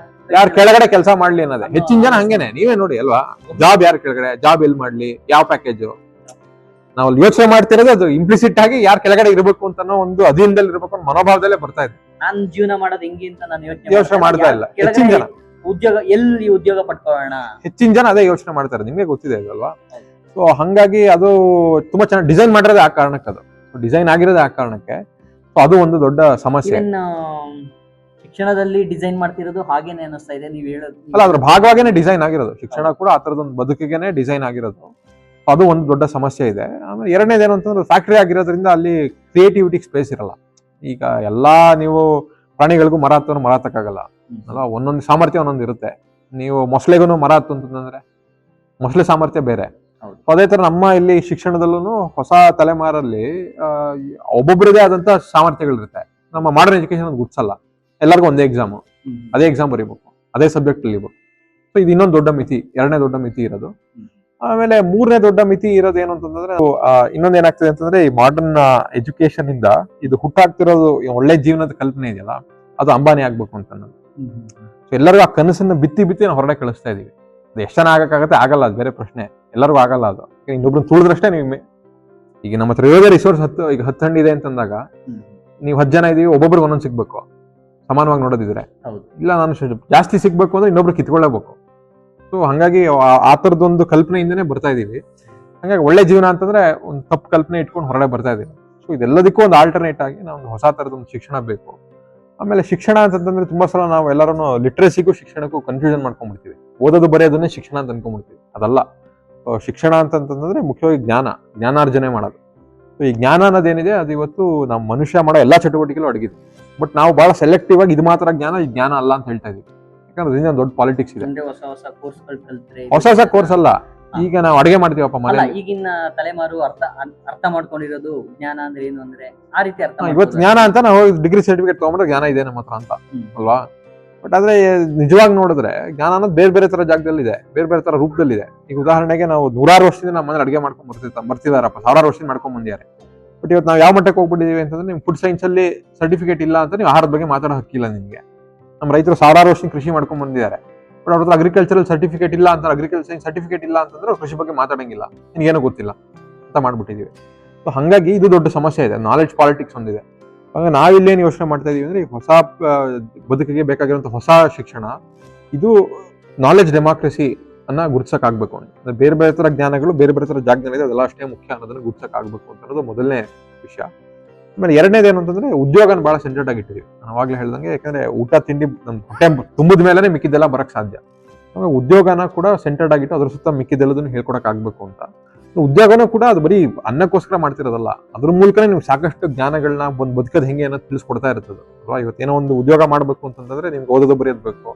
ಯಾರ್ ಕೆಳಗಡೆ ಕೆಲಸ ಮಾಡ್ಲಿ ಅನ್ನೋದೇ. ಹೆಚ್ಚಿನ ಜನ ಹಂಗೇನೆ, ನೀವೇ ನೋಡಿ ಅಲ್ವಾ, ಜಾಬ್ ಯಾರ್ ಕೆಳಗಡೆ, ಜಾಬ್ ಎಲ್ಲಿ ಮಾಡ್ಲಿ, ಯಾವ ಪ್ಯಾಕೇಜ್, ನಾವು ಯೋಚನೆ ಮಾಡ್ತಿರೋದು ಅದು ಇಂಪ್ಲಿಸಿಟ್ ಆಗಿ ಯಾರ್ ಕೆಳಗಡೆ ಇರಬೇಕು ಅಂತ ಒಂದು ಅಧೀನದಲ್ಲಿ ಇರಬೇಕು ಅನ್ನೋ ಮನೋಭಾವದಲ್ಲೇ ಬರ್ತಾ ಇದೆ. ನಾನ್ ಜೀವನ ಮಾಡೋದು ಹೆಂಗೆ ಅಂತ ನಾನು ಯೋಚನೆ ಮಾಡ್ತಾ ಇಲ್ಲ ಹೆಚ್ಚಿನ ಜನ. ಉದ್ಯೋಗ ಎಲ್ಲಿ ಉದ್ಯೋಗ ಪಡ್ಕೊಳ್ಳೋಣ, ಹೆಚ್ಚಿನ ಜನ ಅದೇ ಯೋಚನೆ ಮಾಡ್ತಾರೆ, ನಿಮ್ಗೆ ಗೊತ್ತಿದೆ ಅಲ್ವಾ. ಸೊ ಹಾಗಾಗಿ ಅದು ತುಂಬಾ ಚೆನ್ನಾಗಿ ಡಿಸೈನ್ ಮಾಡಿರೋದೇ ಆ ಕಾರಣಕ್ಕೆ, ಅದು ಡಿಸೈನ್ ಆಗಿರೋದೇ ಆ ಕಾರಣಕ್ಕೆ. ಸೊ ಅದು ಒಂದು ದೊಡ್ಡ ಸಮಸ್ಯೆ. Even, ಶಿಕ್ಷಣದಲ್ಲಿ ಡಿಸೈನ್ ಮಾಡ್ತಿರೋದು ಹಾಗೇನೆ ಅನಿಸ್ತಾ ಇದೆ ನೀವು ಹೇಳೋದು. ಅಲ್ಲ, ಅದ್ರ ಭಾಗವಾಗೇನೆ ಡಿಸೈನ್ ಆಗಿರೋದು ಶಿಕ್ಷಣ ಕೂಡ, ಆ ತರದೊಂದು ಬದುಕಿಗೆನೆ ಡಿಸೈನ್ ಆಗಿರೋದು. ಅದು ಒಂದು ದೊಡ್ಡ ಸಮಸ್ಯೆ ಇದೆ. ಆಮೇಲೆ ಎರಡನೇದೇನು ಅಂತಂದ್ರೆ ಫ್ಯಾಕ್ಟರಿ ಆಗಿರೋದ್ರಿಂದ ಅಲ್ಲಿ ಕ್ರಿಯೇಟಿವಿಟಿ ಸ್ಪೇಸ್ ಇರಲ್ಲ. ಈಗ ಎಲ್ಲಾ ನೀವು ಪ್ರಾಣಿಗಳಿಗೂ ಮರ ಹತ್ತೋನು ಮರ ಹತ್ತಕ್ಕಾಗಲ್ಲ ಅಲ್ಲ, ಒಂದೊಂದು ಸಾಮರ್ಥ್ಯ ಒಂದೊಂದು ಇರುತ್ತೆ. ನೀವು ಮೊಸಳೆಗೂ ಮರ ಹತ್ತು ಅಂತಂದ್ರೆ ಮೊಸಳೆ ಸಾಮರ್ಥ್ಯ ಬೇರೆ. ಅದೇ ತರ ನಮ್ಮ ಇಲ್ಲಿ ಶಿಕ್ಷಣದಲ್ಲೂ ಹೊಸ ತಲೆಮಾರಲ್ಲಿ ಒಬ್ಬೊಬ್ಬರದೇ ಆದಂತ ಸಾಮರ್ಥ್ಯಗಳಿರುತ್ತೆ. ನಮ್ಮ ಮಾಡರ್ನ್ ಎಜುಕೇಶನ್ ಗುರ್ಸಲ್ಲ, ಎಲ್ಲರಿಗೂ ಒಂದೇ ಎಕ್ಸಾಮ್, ಅದೇ ಎಕ್ಸಾಮ್ ಬರೀಬೇಕು, ಅದೇ ಸಬ್ಜೆಕ್ಟ್ ಕಲಿಬೇಕು. ಸೊ ಇದು ಇನ್ನೊಂದು ದೊಡ್ಡ ಮಿತಿ, ಎರಡನೇ ದೊಡ್ಡ ಮಿತಿ ಇರೋದು. ಆಮೇಲೆ ಮೂರನೇ ದೊಡ್ಡ ಮಿತಿ ಇರೋದು ಏನು ಅಂತಂದ್ರೆ, ಇನ್ನೊಂದ್ ಏನಾಗ್ತದೆ ಅಂತಂದ್ರೆ, ಈ ಮಾಡರ್ನ್ ಎಜುಕೇಶನ್ ಇಂದ ಇದು ಹುಟ್ಟಾಗ್ತಿರೋದು ಒಳ್ಳೆ ಜೀವನದ ಕಲ್ಪನೆ ಇದೆಯಲ್ಲ, ಅದು ಅಂಬಾನಿ ಆಗ್ಬೇಕು ಅಂತ ಅನ್ನೋದು. ಸೊ ಎಲ್ಲರಿಗೂ ಆ ಕನಸನ್ನ ಬಿತ್ತಿ ನಾವು ಹೊರಗಡೆ ಕಳಿಸ್ತಾ ಇದೀವಿ. ಅದು ಎಷ್ಟು ಜನ ಆಗಕ್ಕಾಗತ್ತೆ, ಆಗಲ್ಲ, ಅದು ಬೇರೆ ಪ್ರಶ್ನೆ. ಎಲ್ಲರಿಗೂ ಆಗಲ್ಲ ಅದು. ಇನ್ನೊಬ್ರು ತುಳಿದ್ರಷ್ಟೇ ನೀವು. ಈಗ ನಮ್ಮ ಹತ್ರ ಇರೋದೇ ರಿಸೋರ್ಸ್ ಈಗ 10 ಹಣ್ಣು ಇದೆ ಅಂತಂದಾಗ ನೀವು 10 ಜನ ಇದೀವಿ, ಒಬ್ಬೊಬ್ರಿಗೆ ಒಂದೊಂದು ಸಿಗ್ಬೇಕು, ಸಮಾನವಾಗಿ ನೋಡೋದಿದ್ರೆ. ಇಲ್ಲ, ನಾನು ಜಾಸ್ತಿ ಸಿಗ್ಬೇಕು ಅಂದ್ರೆ ಇನ್ನೊಬ್ರು ಕಿತ್ಕೊಳ್ಳೇಬೇಕು. ಸೊ ಹಂಗಾಗಿ ಆ ತರದೊಂದು ಕಲ್ಪನೆಯಿಂದನೇ ಬರ್ತಾ ಇದೀವಿ. ಹಂಗಾಗಿ ಒಳ್ಳೆ ಜೀವನ ಅಂತಂದ್ರೆ ಒಂದು ತಪ್ಪು ಕಲ್ಪನೆ ಇಟ್ಕೊಂಡು ಹೊರಗಡೆ ಬರ್ತಾ ಇದೀವಿ. ಸೊ ಇದೆಲ್ಲದಕ್ಕೂ ಒಂದು ಆಲ್ಟರ್ನೇಟ್ ಆಗಿ ನಾವು ಒಂದು ಹೊಸ ತರದೊಂದು ಶಿಕ್ಷಣ ಬೇಕು. ಆಮೇಲೆ ಶಿಕ್ಷಣ ಅಂತಂದ್ರೆ ತುಂಬಾ ಸಲ ನಾವು ಎಲ್ಲರೂ ಲಿಟ್ರಸಿಗೂ ಶಿಕ್ಷಣಕ್ಕೂ ಕನ್ಫ್ಯೂಷನ್ ಮಾಡ್ಕೊಂಡ್ಬಿಡ್ತೀವಿ. ಓದೋದು ಬರೆಯೋದನ್ನೇ ಶಿಕ್ಷಣ ಅಂತ ಅನ್ಕೊಂಡ್ಬಿಡ್ತೀವಿ. ಅದಲ್ಲ. ಶಿಕ್ಷಣ ಅಂತಂತಂದ್ರೆ ಮುಖ್ಯವಾಗಿ ಜ್ಞಾನಾರ್ಜನೆ ಮಾಡೋದು. ಈ ಜ್ಞಾನ ಅನ್ನೋದೇನಿದೆ ಅದು ಇವತ್ತು ನಮ್ಮ ಮನುಷ್ಯ ಮಾಡೋ ಎಲ್ಲಾ ಚಟುವಟಿಕೆಗಳು ಅಡಗಿದೆ. ಬಟ್ ನಾವು ಬಹಳ ಸೆಲೆಕ್ಟಿವ್ ಆಗಿ ಇದು ಮಾತ್ರ ಜ್ಞಾನ, ಈ ಜ್ಞಾನ ಅಲ್ಲ ಅಂತ ಹೇಳ್ತಾ ಇದೀವಿ. ಯಾಕಂದ್ರೆ ಅದರಿಂದ ದೊಡ್ಡ ಪಾಲಿಟಿಕ್ಸ್ ಇದೆ. ಹೊಸ ಕೋರ್ಸ್ ಅಲ್ಲ. ಈಗ ನಾವು ಅಡಿಗೆ ಮಾಡ್ತೀವಪ್ಪ ಮನೆ, ಈಗಿನ ತಲೆಮಾರು ಅರ್ಥ ಮಾಡ್ಕೊಂಡಿರೋದು ಜ್ಞಾನ ಅಂದ್ರೆ ಏನು ಅಂದ್ರೆ ಆ ರೀತಿ ಅರ್ಥ. ಇವತ್ತು ಜ್ಞಾನ ಅಂತ ನಾವು ಡಿಗ್ರಿ ಸರ್ಟಿಫಿಕೇಟ್ ತಗೊಂಡ್ರೆ ಜ್ಞಾನ ಇದೆ ನಮ್ಮ ಹತ್ರ ಅಂತ ಅಲ್ವಾ. ಬಟ್ ಆದ್ರೆ ನಿಜವಾಗಿ ನೋಡಿದ್ರೆ ಜ್ಞಾನ ಅನ್ನೋದು ಬೇರೆ ಬೇರೆ ತರ ಜಾಗದಲ್ಲಿ ಇದೆ, ಬೇರೆ ಬೇರೆ ತರ ರೂಪದಲ್ಲಿ ಇದೆ. ಈಗ ಉದಾಹರಣೆಗೆ ನಾವು 100 ವರ್ಷದಿಂದ ನಮ್ಮ ಮನೇಲಿ ಅಡಿಗೆ ಮಾಡ್ಕೊಂಡ್ ಬರ್ತಿದಾರಪ್ಪ, 1000 ವರ್ಷದಿಂದ ಮಾಡ್ಕೊಂಡ್ ಬಂದಿದ್ದಾರೆ. ಬಟ್ ಇವತ್ತು ನಾವು ಯಾವ ಮಟ್ಟಕ್ಕೆ ಹೋಗ್ಬಿಟ್ಟಿದೀವಿ ಅಂತಂದ್ರೆ, ನಿಮ್ ಫುಡ್ ಸೈನ್ಸ್ ಅಲ್ಲಿ ಸರ್ಟಿಫಿಕೇಟ್ ಇಲ್ಲ ಅಂತ ನೀವು ಆಹಾರದ ಬಗ್ಗೆ ಮಾತಾಡೋ ಹಕ್ಕಿಲ್ಲ ನಿಮ್ಗೆ. ನಮ್ಮ ರೈತರು 1000 ವರ್ಷದಿಂದ ಕೃಷಿ ಮಾಡ್ಕೊಂಡ್ ಬಂದಿದ್ದಾರೆ. ಬಟ್ ಅವ್ರ ಹತ್ರ ಅಗ್ರಿಕಲ್ಚರಲ್ ಸರ್ಟಿಫಿಕೇಟ್ ಇಲ್ಲ ಅಂತ, ಅಗ್ರಿಕಲ್ಚರ್ ಸೈನ್ಸ್ ಸರ್ಟಿಫಿಕೇಟ್ ಇಲ್ಲ ಅಂತಂದ್ರೆ ಕೃಷಿ ಬಗ್ಗೆ ಮಾತಾಡಂಗಿಲ್ಲ, ನಿನ್ಗೇನೋ ಗೊತ್ತಿಲ್ಲ ಅಂತ ಮಾಡ್ಬಿಟ್ಟಿದೀವಿ. ಸೊ ಹಂಗಾಗಿ ಇದು ದೊಡ್ಡ ಸಮಸ್ಯೆ ಇದೆ. ನಾಲೆಡ್ಜ್ ಪಾಲಿಟಿಕ್ಸ್ ಒಂದಿದೆ. ಹಾಗಾಗಿ ನಾವಿಲ್ಲೇನು ಯೋಚನೆ ಮಾಡ್ತಾ ಇದೀವಿ ಅಂದ್ರೆ, ಹೊಸ ಬದುಕಿಗೆ ಬೇಕಾಗಿರುವಂತ ಹೊಸ ಶಿಕ್ಷಣ, ಇದು ನಾಲೆಡ್ಜ್ ಡೆಮಾಕ್ರಸಿ ಅನ್ನ ಗುರುತಿಸಕ್ ಆಗ್ಬೇಕು. ಅಂದ್ರೆ ಬೇರೆ ಬೇರೆ ತರ ಜ್ಞಾನಗಳು ಬೇರೆ ಬೇರೆ ತರ ಜಾಗದಲ್ಲಿ ಅದೆಲ್ಲ ಅಷ್ಟೇ ಮುಖ್ಯ ಅನ್ನೋದನ್ನ ಗುರುತಿಸಕ್ ಆಗ್ಬೇಕು ಅಂತ ಅನ್ನೋದು ಮೊದಲನೇ ವಿಷಯ. ಆಮೇಲೆ ಎರಡನೇದೇನು ಅಂತಂದ್ರೆ, ಉದ್ಯೋಗನ ಬಹಳ ಸೆಂಟ್ರೇಟ್ ಆಗಿಟ್ಟಿದೀವಿ. ನಾನು ಅವಾಗ್ಲೇ ಹೇಳ್ದಂಗೆ, ಯಾಕಂದ್ರೆ ಊಟ ತಿಂಡಿ ನಮ್ ಹೊಟ್ಟೆ ತುಂಬಿದ ಮೇಲೆ ಮಿಕ್ಕಿದ್ದೆಲ್ಲ ಬರಕ್ ಸಾಧ್ಯ. ಆಮೇಲೆ ಉದ್ಯೋಗನ ಕೂಡ ಸೆಂಟ್ರೇಟ್ ಆಗಿಟ್ಟು ಅದ್ರ ಸುತ್ತ ಮಿಕ್ಕಿದ್ದೆಲ್ಲದನ್ನು ಹೇಳ್ಕೊಡಕ್ ಆಗ್ಬೇಕು ಅಂತ. ಉದ್ಯೋಗನೂ ಕೂಡ ಅದು ಬರೀ ಅನ್ನಕ್ಕೋಸ್ಕರ ಮಾಡ್ತಿರೋದಲ್ಲ, ಅದ್ರ ಮೂಲಕನೇ ನೀವು ಸಾಕಷ್ಟು ಜ್ಞಾನಗಳನ್ನ ಒಂದು ಬದುಕದ್ ಹೆಂಗೆ ಅನ್ನೋದು ತಿಳಿಸ್ಕೊಡ್ತಾ ಇರ್ತದೆ ಅಲ್ವಾ. ಇವತ್ತೇನೋ ಒಂದು ಉದ್ಯೋಗ ಮಾಡ್ಬೇಕು ಅಂತಂದ್ರೆ ನಿಮ್ಗೆ ಓದೋದು ಬರೆಯೋದು ಬೇಕು.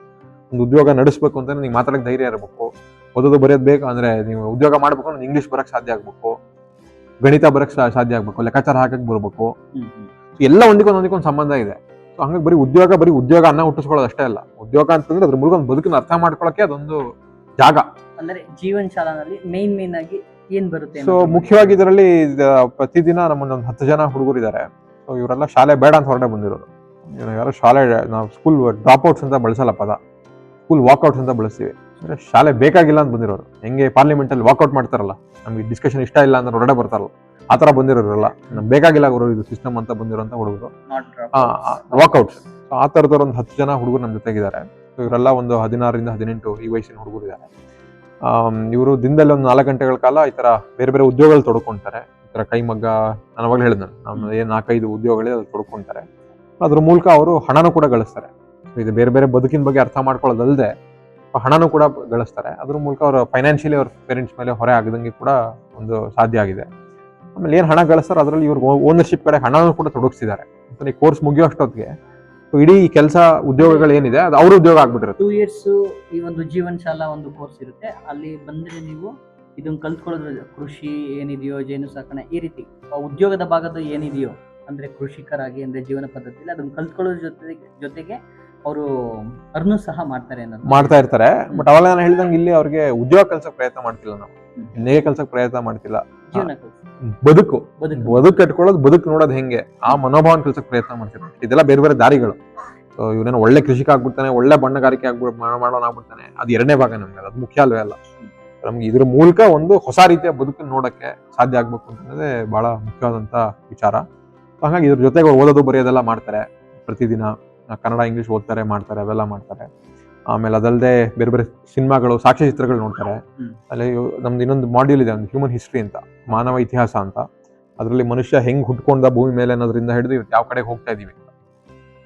ಒಂದು ಉದ್ಯೋಗ ನಡೆಸಬೇಕು ಅಂತಂದ್ರೆ ನೀವು ಮಾತಾಡಕ್ ಧೈರ್ಯ ಇರಬೇಕು. ಓದೋದು ಬರೆಯೋದು ಬೇಕು ಅಂದ್ರೆ ನೀವು ಉದ್ಯೋಗ ಮಾಡ್ಬೇಕು ಅಂದ್ರೆ ಇಂಗ್ಲಿಷ್ ಬರಕ್ ಸಾಧ್ಯ ಆಗ್ಬೇಕು, ಗಣಿತ ಬರಕ್ ಸಾಧ್ಯ ಆಗ್ಬೇಕು, ಲೆಕ್ಕಾಚಾರ ಹಾಕಕ್ ಬರ್ಬೇಕು. ಎಲ್ಲ ಒಂದಕ್ಕೊಂದು ಸಂಬಂಧ ಇದೆ. ಸೊ ಹಂಗಾಗಿ ಬರೀ ಉದ್ಯೋಗ ಅನ್ನ ಹುಟ್ಟಿಸ್ಕೊಳ್ಳೋದು ಅಷ್ಟೇ ಅಲ್ಲ. ಉದ್ಯೋಗ ಅಂತಂದ್ರೆ ಅದ್ರ ಮೂಲಕ ಒಂದು ಬದುಕನ್ನ ಅರ್ಥ ಮಾಡ್ಕೊಳಕ್ಕೆ ಅದೊಂದು ಜಾಗ. ಅಂದ್ರೆ ಜೀವನ ಶಾಲಾನಲ್ಲಿ ಮೇನ್ ಆಗಿ ಏನ್ ಬರುತ್ತೆ? ಸೊ ಮುಖ್ಯವಾಗಿ ಇದರಲ್ಲಿ ಪ್ರತಿದಿನ ನಮ್ಮೊಂದೊಂದು 10 ಜನ ಹುಡುಗರು ಇದ್ದಾರೆ. ಸೊ ಇವರೆಲ್ಲ ಶಾಲೆ ಬೇಡ ಅಂತ ಹೊರಗಡೆ ಬಂದಿರೋದು. ಯಾರು ಶಾಲೆ ನಾವು ಸ್ಕೂಲ್ ಡ್ರಾಪ್ ಔಟ್ಸ್ ಅಂತ ಬಳಸಲ್ಲ ಪದ, ಸ್ಕೂಲ್ ವಾಕ್ಔಟ್ಸ್ ಅಂತ ಬಳಸ್ತೀವಿ. ಅಂದ್ರೆ ಶಾಲೆ ಬೇಕಾಗಿಲ್ಲ ಅಂತ ಬಂದಿರೋರು. ಹೆಂಗೆ ಪಾರ್ಲಿಮೆಂಟ್ ಅಲ್ಲಿ ವಾಕ್ಔಟ್ ಮಾಡ್ತಾರಲ್ಲ, ನಮ್ಗೆ ಡಿಸ್ಕಷನ್ ಇಷ್ಟ ಇಲ್ಲ ಅಂತ ಹೊರಗಡೆ ಬರ್ತಾರಲ್ಲ, ಆತರ ಬಂದಿರೋರಲ್ಲ. ನಮ್ಗೆ ಬೇಕಾಗಿಲ್ಲ ಗುರು ಇದು ಸಿಸ್ಟಮ್ ಅಂತ ಬಂದಿರೋಂತ ಹುಡುಗರು ವಾಕ್ಔಟ್ಸ್. ಸೊ ಆ ತರದವ್ರು ಒಂದು 10 ಜನ ಹುಡುಗರು ನಮ್ಮ ಜೊತೆಗಿದ್ದಾರೆ. ಇವರೆಲ್ಲ ಒಂದು 16 ರಿಂದ 18 ಈ ವಯಸ್ಸಿನ ಹುಡುಗರು ಇದ್ದಾರೆ. ಇವರು ದಿನದಲ್ಲಿ ಒಂದು 4 ಗಂಟೆಗಳ ಕಾಲ ಈ ತರ ಬೇರೆ ಬೇರೆ ಉದ್ಯೋಗಗಳು ತೊಡ್ಕೊಂತಾರೆ. ಈ ತರ ಕೈಮಗ್ಗ, ನಾನು ಅವಾಗಲೇ ಹೇಳಿದ್ನ, ನಮ್ಮ ಏನ್ 4-5 ಉದ್ಯೋಗಗಳೇ ಅಲ್ಲಿ ತೊಡ್ಕೊಂತಾರೆ. ಅದ್ರ ಮೂಲಕ ಅವರು ಹಣನೂ ಕೂಡ ಗಳಿಸ್ತಾರೆ. ಇದು ಬೇರೆ ಬೇರೆ ಬದುಕಿನ ಬಗ್ಗೆ ಅರ್ಥ ಮಾಡ್ಕೊಳ್ಳೋದಲ್ಲದೆ ಹಣನೂ ಕೂಡ ಗಳಿಸ್ತಾರೆ. ಅದ್ರ ಮೂಲಕ ಅವರು ಫೈನಾನ್ಷಿಯಲಿ ಅವ್ರ ಪೇರೆಂಟ್ಸ್ ಮೇಲೆ ಹೊರೆ ಆಗದಂಗೆ ಕೂಡ ಒಂದು ಸಾಧ್ಯ ಆಗಿದೆ. ಆಮೇಲೆ ಏನ್ ಹಣ ಗಳಿಸ್ತಾರೋ ಅದರಲ್ಲಿ ಇವ್ರಿಗೆ ಓನರ್ಶಿಪ್ ಕಡೆ ಹಣನೂ ಕೂಡ ತೊಡಗಿಸಿದ್ದಾರೆ. ಈ ಕೋರ್ಸ್ ಮುಗಿಯೋ ಅಷ್ಟೊತ್ತಿಗೆ ಇಡೀ ಕೆಲಸ ಉದ್ಯೋಗಗಳು ಏನಿದೆ ಅದು ಅವ್ರ ಉದ್ಯೋಗ ಆಗ್ಬಿಟ್ಟಿರುತ್ತೆ. 2 years ಈ ಒಂದು ಜೀವನ ಶಾಲಾ ಒಂದು ಕೋರ್ಸ್ ಇರುತ್ತೆ. ಅಲ್ಲಿ ಬಂದ್ರೆ ನೀವು ಇದನ್ನ ಕಲ್ತ್ಕೊಳ್ಳೋದು, ಕೃಷಿ ಏನಿದೆಯೋ, ಜೇನು ಸಾಕಣೆ, ಈ ರೀತಿ ಉದ್ಯೋಗದ ಭಾಗದ ಏನಿದೆಯೋ ಅಂದ್ರೆ ಕೃಷಿಕರಾಗಿ ಅಂದ್ರೆ ಜೀವನ ಪದ್ಧತಿಯಲ್ಲಿ ಅದನ್ನ ಕಲ್ತ್ಕೊಳ್ಳೋದ್ರ ಜೊತೆಗೆ ಅವರು ಅರ್ನು ಸಹ ಮಾಡ್ತಾರೆ ಅನ್ನೋದು ಮಾಡ್ತಾ ಇರ್ತಾರೆ. ಬಟ್ ಅವಾಗ ನಾನು ಹೇಳ್ದಂಗೆ ಇಲ್ಲಿ ಅವ್ರಿಗೆ ಉದ್ಯೋಗ ಕಲ್ಸಕ್ ಪ್ರಯತ್ನ ಮಾಡ್ತಿಲ್ಲ ನಾವು, ನೇಗೆ ಕಲ್ಸಕ್ ಪ್ರಯತ್ನ ಮಾಡ್ತಿಲ್ಲ. ಜೀವನ ಬದುಕು ಕಟ್ಕೊಳ್ಳೋದು, ಬದುಕು ನೋಡೋದು ಹೆಂಗೆ, ಆ ಮನೋಭಾವನ ಕಲ್ಸಕ್ ಪ್ರಯತ್ನ ಮಾಡ್ತಿರ್ತಾರೆ. ಇದೆಲ್ಲ ಬೇರೆ ಬೇರೆ ದಾರಿಗಳು. ಇವನೇನು ಒಳ್ಳೆ ಕೃಷಿಕ ಆಗ್ಬಿಡ್ತಾನೆ, ಒಳ್ಳೆ ಬಣ್ಣಗಾರಿಕೆ ಮಾಡೋನಾಗ್ಬಿಡ್ತಾನೆ, ಅದು ಎರಡನೇ ಭಾಗ. ನಮ್ಗೆ ಅದು ಮುಖ್ಯ ಅಲ್ವೇ ಅಲ್ಲ. ನಮ್ಗೆ ಇದ್ರ ಮೂಲಕ ಒಂದು ಹೊಸ ರೀತಿಯ ಬದುಕನ್ನು ನೋಡಕ್ಕೆ ಸಾಧ್ಯ ಆಗ್ಬೇಕು ಅಂತಂದ್ರೆ ಬಹಳ ಮುಖ್ಯವಾದಂತ ವಿಚಾರ. ಹಾಗಾಗಿ ಇದ್ರ ಜೊತೆಗೆ ಓದೋದು ಬರೆಯೋದೆಲ್ಲ ಮಾಡ್ತಾರೆ. ಪ್ರತಿದಿನ ಕನ್ನಡ ಇಂಗ್ಲಿಷ್ ಓದ್ತಾರೆ, ಮಾಡ್ತಾರೆ, ಅವೆಲ್ಲ ಮಾಡ್ತಾರೆ. ಆಮೇಲೆ ಅದಲ್ಲದೆ ಬೇರೆ ಬೇರೆ ಸಿನಿಮಾಗಳು, ಸಾಕ್ಷ್ಯಚಿತ್ರಗಳು ನೋಡ್ತಾರೆ. ಅಲ್ಲಿ ನಮ್ದು ಇನ್ನೊಂದು ಮಾಡ್ಯೂಲ್ ಇದೆ, ಒಂದು ಹ್ಯೂಮನ್ ಹಿಸ್ಟ್ರಿ ಅಂತ, ಮಾನವ ಇತಿಹಾಸ ಅಂತ. ಅದರಲ್ಲಿ ಮನುಷ್ಯ ಹೆಂಗ್ ಹುಟ್ಕೊಂಡ ಭೂಮಿ ಮೇಲೆ ಅನ್ನೋದ್ರಿಂದ ಹಿಡಿದು ಇವತ್ತು ಯಾವ ಕಡೆ ಹೋಗ್ತಾ ಇದೀವಿ.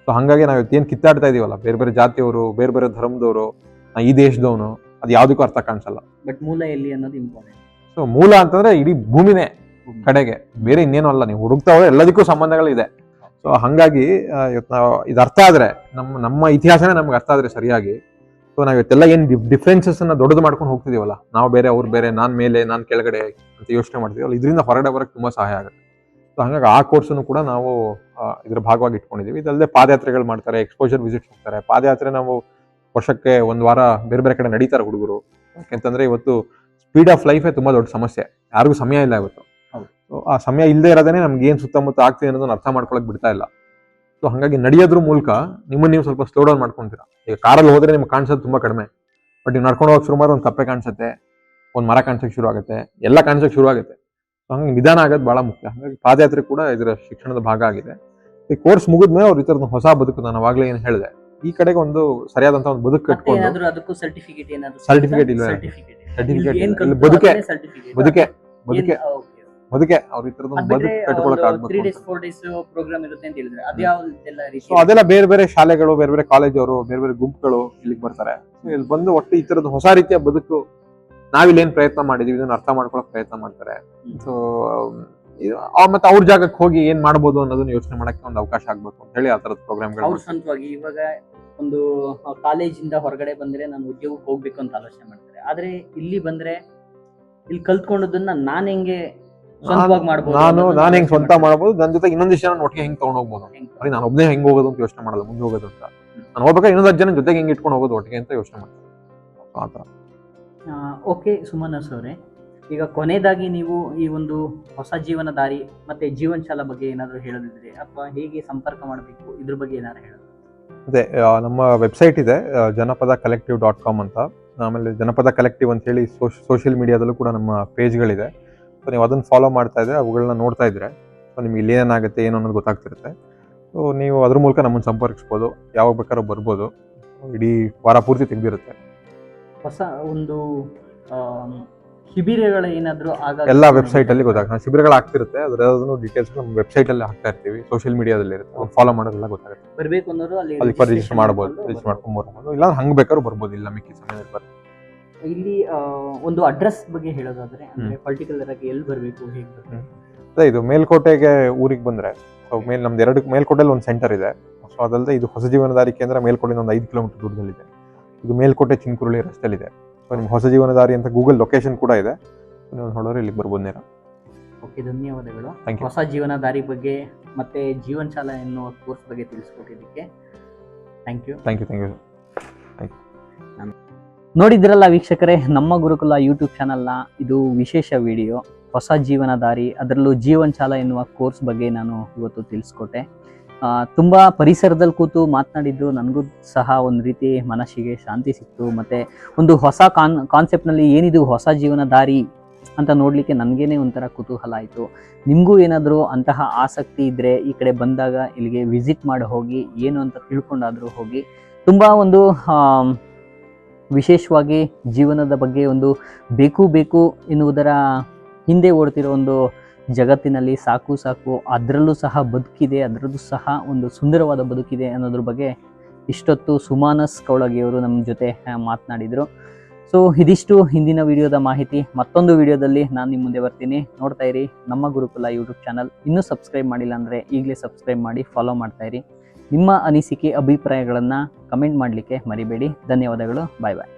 ಸೊ ಹಾಗಾಗಿ ನಾವು ಇವತ್ತೇನು ಕಿತ್ತಾಡ್ತಾ ಇದೀವಲ್ಲ, ಬೇರೆ ಬೇರೆ ಜಾತಿಯವರು, ಬೇರೆ ಬೇರೆ ಧರ್ಮದವರು, ಈ ದೇಶದವನು, ಅದು ಯಾವ್ದಕ್ಕೂ ಅರ್ಥ ಕಾಣಿಸಲ್ಲ. ಬಟ್ ಮೂಲ ಎಲ್ಲಿ ಅನ್ನೋದು ಇಂಪಾರ್ಟೆಂಟ್. ಸೊ ಮೂಲ ಅಂತಂದ್ರೆ ಇಡೀ ಭೂಮಿನೇ ಕಡೆಗೆ, ಬೇರೆ ಇನ್ನೇನು ಅಲ್ಲ. ನೀವು ಹುಡುಕ್ತಾ ಹೋದ್ರೆ ಎಲ್ಲದಕ್ಕೂ ಸಂಬಂಧಗಳಿದೆ. ಸೊ ಹಾಗಾಗಿ ಇವತ್ತು ನಾವು ಇದು ಅರ್ಥ ಆದ್ರೆ, ನಮ್ಮ ಇತಿಹಾಸನೇ ನಮ್ಗೆ ಅರ್ಥ ಆದ್ರೆ ಸರಿಯಾಗಿ, ಸೊ ನಾವು ಇವತ್ತೆಲ್ಲ ಏನ್ ಡಿಫ್ರೆನ್ಸಸ್ ಅನ್ನ ದೊಡ್ಡದು ಮಾಡ್ಕೊಂಡು ಹೋಗ್ತಿದೀವಲ್ಲ, ನಾವು ಬೇರೆ ಅವ್ರು ಬೇರೆ, ನಾನ್ ಮೇಲೆ ನಾನ್ ಕೆಳಗಡೆ ಅಂತ ಯೋಚನೆ ಮಾಡ್ತೀವಲ್ಲ, ಇದರಿಂದ ಹೊರಗಡೆ ಬರಕ್ಕೆ ತುಂಬಾ ಸಹಾಯ ಆಗುತ್ತೆ. ಸೊ ಹಾಗಾಗಿ ಆ ಕೋರ್ಸನ್ನು ಕೂಡ ನಾವು ಇದ್ರ ಭಾಗವಾಗಿ ಇಟ್ಕೊಂಡಿದೀವಿ. ಇದಲ್ಲದೆ ಪಾದಯಾತ್ರೆಗಳು ಮಾಡ್ತಾರೆ, ಎಕ್ಸ್ಪೋಜರ್ ವಿಸಿಟ್ಸ್ ಹೋಗ್ತಾರೆ. ಪಾದಯಾತ್ರೆ ನಾವು ವರ್ಷಕ್ಕೆ ಒಂದು ವಾರ ಬೇರೆ ಬೇರೆ ಕಡೆ ನಡೀತಾರೆ ಹುಡುಗರು. ಯಾಕೆಂತಂದ್ರೆ ಇವತ್ತು ಸ್ಪೀಡ್ ಆಫ್ ಲೈಫೇ ತುಂಬಾ ದೊಡ್ಡ ಸಮಸ್ಯೆ, ಯಾರಿಗೂ ಸಮಯ ಇಲ್ಲ ಇವತ್ತು. ಸೊ ಆ ಸಮಯ ಇಲ್ಲದೆ ಇರೋದೇನೆ ನಮ್ಗೆ ಏನ್ ಸುತ್ತಮುತ್ತ ಆಗ್ತಿದೆ ಅನ್ನೋದನ್ನ ಅರ್ಥ ಮಾಡ್ಕೊಳಕ್ ಬಿಡ್ತಾ ಇಲ್ಲ. ಸೊ ಹಾಗಾಗಿ ನಡೆಯೋದ್ರ ಮೂಲಕ ನಿಮ್ಮನ್ನ ನೀವು ಸ್ವಲ್ಪ ಸ್ಲೋ ಡೌನ್ ಮಾಡ್ಕೊಂತೀರಾ. ಈಗ ಕಾರಲ್ಲಿ ಹೋದ್ರೆ ನಿಮ್ಗೆ ಕಾಣಿಸೋದು ತುಂಬಾ ಕಡಿಮೆ, ಬಟ್ ನೀವು ನಡ್ಕೊಂಡು ಹೋಗಿ ಶುರು ಮಾಡಿ ಒಂದು ಕಪ್ಪೆ ಕಾಣಿಸುತ್ತೆ, ಒಂದು ಮರ ಕಾಣಿಸೋಕೆ ಶುರು ಆಗುತ್ತೆ, ಎಲ್ಲ ಕಾಣಿಸೋಕೆ ಶುರು ಆಗುತ್ತೆ. ಸೊ ಹಂಗೆ ನಿಧಾನ ಆಗೋದು ಬಹಳ ಮುಖ್ಯ. ಹಾಗಾಗಿ ಪಾದಯಾತ್ರೆ ಕೂಡ ಇದರ ಶಿಕ್ಷಣದ ಭಾಗ ಆಗಿದೆ. ಈ ಕೋರ್ಸ್ ಮುಗಿದ್ಮೇಲೆ ಅವ್ರ ಈ ತರದ ಹೊಸ ಬದುಕು, ನಾನು ಅವಾಗಲೇ ಏನು ಹೇಳಿದೆ, ಈ ಕಡೆಗೆ ಒಂದು ಸರಿಯಾದಂತ ಒಂದು ಬದುಕು ಕಟ್ಕೊಂಡು, ಸರ್ಟಿಫಿಕೇಟ್ ಇಲ್ಲ, ಬದುಕೆ ಅವ್ರ ಈ ತರದ ಬದುಕು ಕಟ್ಕೊಳಕ್ ಆಗ್ಬೇಕು. ಅದೆಲ್ಲ ಬೇರೆ ಬೇರೆ ಶಾಲೆಗಳು, ಬೇರೆ ಬೇರೆ ಕಾಲೇಜ್ ಅವರು, ಬೇರೆ ಬೇರೆ ಗುಂಪುಗಳು ಇಲ್ಲಿಗೆ ಬರ್ತಾರೆ. ಇಲ್ಲಿ ಬಂದು ಒಟ್ಟು ಈ ತರದ ಹೊಸ ರೀತಿಯ ಬದುಕು ನಾವಿಲ್ಲಿ ಏನ್ ಪ್ರಯತ್ನ ಮಾಡಿದೀವಿ ಇದನ್ನ ಅರ್ಥ ಮಾಡ್ಕೊಳಕ್ ಪ್ರಯತ್ನ ಮಾಡ್ತಾರೆ. ಸೊ ಮತ್ತೆ ಅವ್ರ ಜಾಗಕ್ಕೆ ಹೋಗಿ ಏನ್ ಮಾಡ್ಬೋದು ಅನ್ನೋದನ್ನ ಯೋಚನೆ ಮಾಡಕ್ಕೆ ಒಂದು ಅವಕಾಶ ಆಗ್ಬೇಕು ಅಂತ ಹೇಳಿ ಆ ತರದ ಪ್ರೋಗ್ರಾಮ್ಗಳು. ಅವ್ರ ಸ್ವಂತವಾಗಿ ಇವಾಗ ಒಂದು ಕಾಲೇಜಿಂದ ಹೊರಗಡೆ ಬಂದ್ರೆ ನಾನು ಉದ್ಯೋಗಕ್ಕೆ ಹೋಗ್ಬೇಕು ಅಂತ ಆಲೋಚನೆ ಮಾಡ್ತಾರೆ. ಆದ್ರೆ ಇಲ್ಲಿ ಬಂದ್ರೆ ಇಲ್ಲಿ ಕಲ್ತ್ಕೊಂಡದನ್ನ ನಾನ್ ಹೆಂಗೆ ಸ್ವಂತವಾಗಿ ಮಾಡ್ಬೋದು, ನಾನು ಹೆಂಗ್ ಸ್ವಂತ ಮಾಡ್ಬೋದು, ನನ್ನ ಜೊತೆ ಇನ್ನೊಂದಿಷ್ಟು ಜನ ಒಟ್ಟಿಗೆ ಹೆಂಗ್ ತಗೊಂಡ್ ಹೋಗ್ಬೋದು. ಬರೀ ನಾನು ಒಬ್ಬನೇ ಹೆಂಗ್ ಹೋಗೋದು ಅಂತ ಯೋಚನೆ ಮಾಡಲ್ಲ, ಮುಂದೆ ಹೋಗೋದು ಅಂತ. ನಾನು ಹೋಗ್ಬೇಕಾದ್ರೆ ಇನ್ನೊಂದು ಜನ ಜೊತೆಗೆ ಹೆಂಗ್ ಇಟ್ಕೊಂಡು ಹೋಗೋದು ಒಟ್ಟಿಗೆ ಅಂತ ಯೋಚನೆ ಮಾಡ್ತಾರೆ. ಆತರ. ಓಕೆ ಸುಮನಸ್ ಅವರೇ, ಈಗ ಕೊನೆಯದಾಗಿ ನೀವು ಈ ಒಂದು ಹೊಸ ಜೀವನ ದಾರಿ ಮತ್ತೆ ಜೀವನ ಶಾಲಾ ಬಗ್ಗೆ ಏನಾದ್ರು ಹೇಳೋದಿದ್ರೆ, ಅಥವಾ ಹೇಗೆ ಸಂಪರ್ಕ ಮಾಡಬೇಕು ಇದ್ರ ಬಗ್ಗೆ ಏನಾದ್ರು ಹೇಳೋದು? ಅದೇ ನಮ್ಮ ವೆಬ್ಸೈಟ್ ಇದೆ, janapadacollective.com ಅಂತ. ಆಮೇಲೆ ಜನಪದ ಕಲೆಕ್ಟಿವ್ ಅಂತ ಹೇಳಿ ಸೋಷಿಯಲ್ ಮೀಡಿಯಾದಲ್ಲೂ ಕೂಡ ನಮ್ಮ ಪೇಜ್ಗಳಿದೆ. ಸೊ ನೀವು ಅದನ್ನು ಫಾಲೋ ಮಾಡ್ತಾ ಇದ್ರೆ, ಅವುಗಳನ್ನ ನೋಡ್ತಾ ಇದ್ರೆ, ಸೊ ನಿಮ್ಗೆ ಇಲ್ಲಿ ಏನಾಗುತ್ತೆ ಏನು ಅನ್ನೋದು ಗೊತ್ತಾಗ್ತಿರುತ್ತೆ. ಸೊ ನೀವು ಅದ್ರ ಮೂಲಕ ನಮ್ಮನ್ನು ಸಂಪರ್ಕಿಸ್ಬೋದು, ಯಾವಾಗ ಬೇಕಾದ್ರೂ ಬರ್ಬೋದು. ಇಡೀ ವಾರ ಪೂರ್ತಿ ತೆಗೆದಿರುತ್ತೆ. ಹೊಸ ಒಂದು ಶಿಬಿರಗಳು ಏನಾದ್ರು ಎಲ್ಲ ವೆಬ್ಸೈಟ್ ಅಲ್ಲಿ ಗೊತ್ತಾಗುತ್ತೆ. ಶಿಬಿರಗಳು ಆಗ್ತಿರುತ್ತೆ, ಅದರ ಡೀಟೇಲ್ಸ್ ನಮ್ಮ ವೆಬ್ಸೈಟ್ ಅಲ್ಲಿ ಹಾಕ್ತಾ ಇರ್ತೀವಿ, ಸೋಷಿಯಲ್ ಮೀಡಿಯಾದಲ್ಲಿ ಇರುತ್ತೆ, ಫಾಲೋ ಮಾಡೋದೆಲ್ಲ ಗೊತ್ತಾಗುತ್ತೆ. ಬರ್ಬೇಕು ಅನ್ನೋರು ಅಲ್ಲಿ ರಿಜಿಸ್ಟರ್ ಮಾಡ್ಬೋದು, ರಿಜಿಸ್ಟರ್ ಮಾಡ್ಕೊಂಡು ಬರ್ಬೋದು, ಇಲ್ಲ ಹಂಗ್ ಬೇಕಾದ್ರೂ ಬರ್ಬೋದು, ಇಲ್ಲ ಮಿಕ್ಕಿ ಸಮಯದಲ್ಲಿ ಬರ್ಬೋದು. ಇಲ್ಲಿ ಒಂದು ಅಡ್ರೆಸ್ ಬಗ್ಗೆ ಹೇಳೋದಾದ್ರೆ, ಅಂದ್ರೆ ಪರ್ಟಿಕ್ಯುಲರ್ ಆಗಿ ಎಲ್ಲಿ ಬರ್ಬೇಕು, ಹೇಗೆ ಬರ್ಬೇಕು? ಅದೇ ಇದು ಮೇಲ್ಕೋಟೆಗೆ ಊರಿಗೆ ಬಂದ್ರೆ, ನಮ್ದು ಎರಡು ಮೇಲ್ಕೋಟೆಯಲ್ಲಿ ಒಂದು ಸೆಂಟರ್ ಇದೆ. ಸೊ ಅದಲ್ಲದೆ ಇದು ಹೊಸ ಜೀವನದಾರಿ ಕೇಂದ್ರ ಮೇಲ್ಕೋಟೆಯಿಂದ ಒಂದು 5 ಕಿಲೋಮೀಟರ್ ದೂರದಲ್ಲಿದೆ. ಇದು ಮೇಲ್ಕೋಟೆ ಚಿನ್ಕುರುಳಿ ರಸ್ತೆಯಲ್ಲಿದೆ. ಸೊ ನಿಮ್ಗೆ ಹೊಸ ಜೀವನದಾರಿ ಅಂತ ಗೂಗಲ್ ಲೊಕೇಶನ್ ಕೂಡ ಇದೆ, ನೀವು ನೋಡೋರು ಇಲ್ಲಿಗೆ ಬರ್ಬೋದು ನೇರ. ಓಕೆ, ಧನ್ಯವಾದಗಳು. Thank you. ಹೊಸ ಜೀವನದಾರಿ ಬಗ್ಗೆ ಮತ್ತೆ ಜೀವನ ಶಾಲಾ ಎನ್ನುವ ಕೋರ್ಸ್ ಬಗ್ಗೆ ತಿಳಿಸ್ಕೊಟ್ಟಿದ್ದಕ್ಕೆ thank you. Thank you, thank you. ನೋಡಿದ್ರಲ್ಲ ವೀಕ್ಷಕರೇ, ನಮ್ಮ ಗುರುಕುಲ ಯೂಟ್ಯೂಬ್ ಚಾನಲ್ನ ಇದು ವಿಶೇಷ ವಿಡಿಯೋ, ಹೊಸ ಜೀವನ ದಾರಿ, ಅದರಲ್ಲೂ ಜೀವನ ಶಾಲಾ ಎನ್ನುವ ಕೋರ್ಸ್ ಬಗ್ಗೆ ನಾನು ಇವತ್ತು ತಿಳಿಸ್ಕೊಟ್ಟೆ. ತುಂಬ ಪರಿಸರದಲ್ಲಿ ಕೂತು ಮಾತನಾಡಿದ್ದು ನನಗೂ ಸಹ ಒಂದು ರೀತಿ ಮನಸ್ಸಿಗೆ ಶಾಂತಿ ಸಿಕ್ತು. ಮತ್ತು ಒಂದು ಹೊಸ ಕಾನ್ಸೆಪ್ಟ್ನಲ್ಲಿ ಏನಿದು ಹೊಸ ಜೀವನ ದಾರಿ ಅಂತ ನೋಡಲಿಕ್ಕೆ ನನಗೇನೆ ಒಂಥರ ಕುತೂಹಲ ಆಯಿತು. ನಿಮಗೂ ಏನಾದರೂ ಅಂತಹ ಆಸಕ್ತಿ ಇದ್ದರೆ ಈ ಕಡೆ ಬಂದಾಗ ಇಲ್ಲಿಗೆ ವಿಸಿಟ್ ಮಾಡಿ ಹೋಗಿ, ಏನು ಅಂತ ತಿಳ್ಕೊಂಡಾದರೂ ಹೋಗಿ. ತುಂಬ ಒಂದು ವಿಶೇಷವಾಗಿ ಜೀವನದ ಬಗ್ಗೆ ಒಂದು ಬೇಕು ಎನ್ನುವುದರ ಹಿಂದೆ ಓಡ್ತಿರೋ ಒಂದು ಜಗತ್ತಿನಲ್ಲಿ ಸಾಕು ಅದರಲ್ಲೂ ಸಹ ಬದುಕಿದೆ, ಅದರದ್ದು ಸಹ ಒಂದು ಸುಂದರವಾದ ಬದುಕಿದೆ ಅನ್ನೋದ್ರ ಬಗ್ಗೆ ಇಷ್ಟೊತ್ತು ಸುಮಾನಸ್ ಕೌಳಗಿಯವರು ನಮ್ಮ ಜೊತೆ ಮಾತನಾಡಿದರು. ಸೊ ಇದಿಷ್ಟು ಹಿಂದಿನ ವಿಡಿಯೋದ ಮಾಹಿತಿ. ಮತ್ತೊಂದು ವಿಡಿಯೋದಲ್ಲಿ ನಾನು ನಿಮ್ಮ ಮುಂದೆ ಬರ್ತೀನಿ. ನೋಡ್ತಾ ಇರಿ ನಮ್ಮ ಗುರುಕುಲ ಯೂಟ್ಯೂಬ್ ಚಾನಲ್. ಇನ್ನೂ ಸಬ್ಸ್ಕ್ರೈಬ್ ಮಾಡಿಲ್ಲ ಅಂದರೆ ಈಗಲೇ ಸಬ್ಸ್ಕ್ರೈಬ್ ಮಾಡಿ ಫಾಲೋ ಮಾಡ್ತಾ ಇರಿ. ನಿಮ್ಮ ಅನಿಸಿಕೆ ಅಭಿಪ್ರಾಯಗಳನ್ನು ಕಮೆಂಟ್ ಮಾಡಲಿಕ್ಕೆ ಮರಿಬೇಡಿ. ಧನ್ಯವಾದಗಳು. ಬಾಯ್ ಬಾಯ್.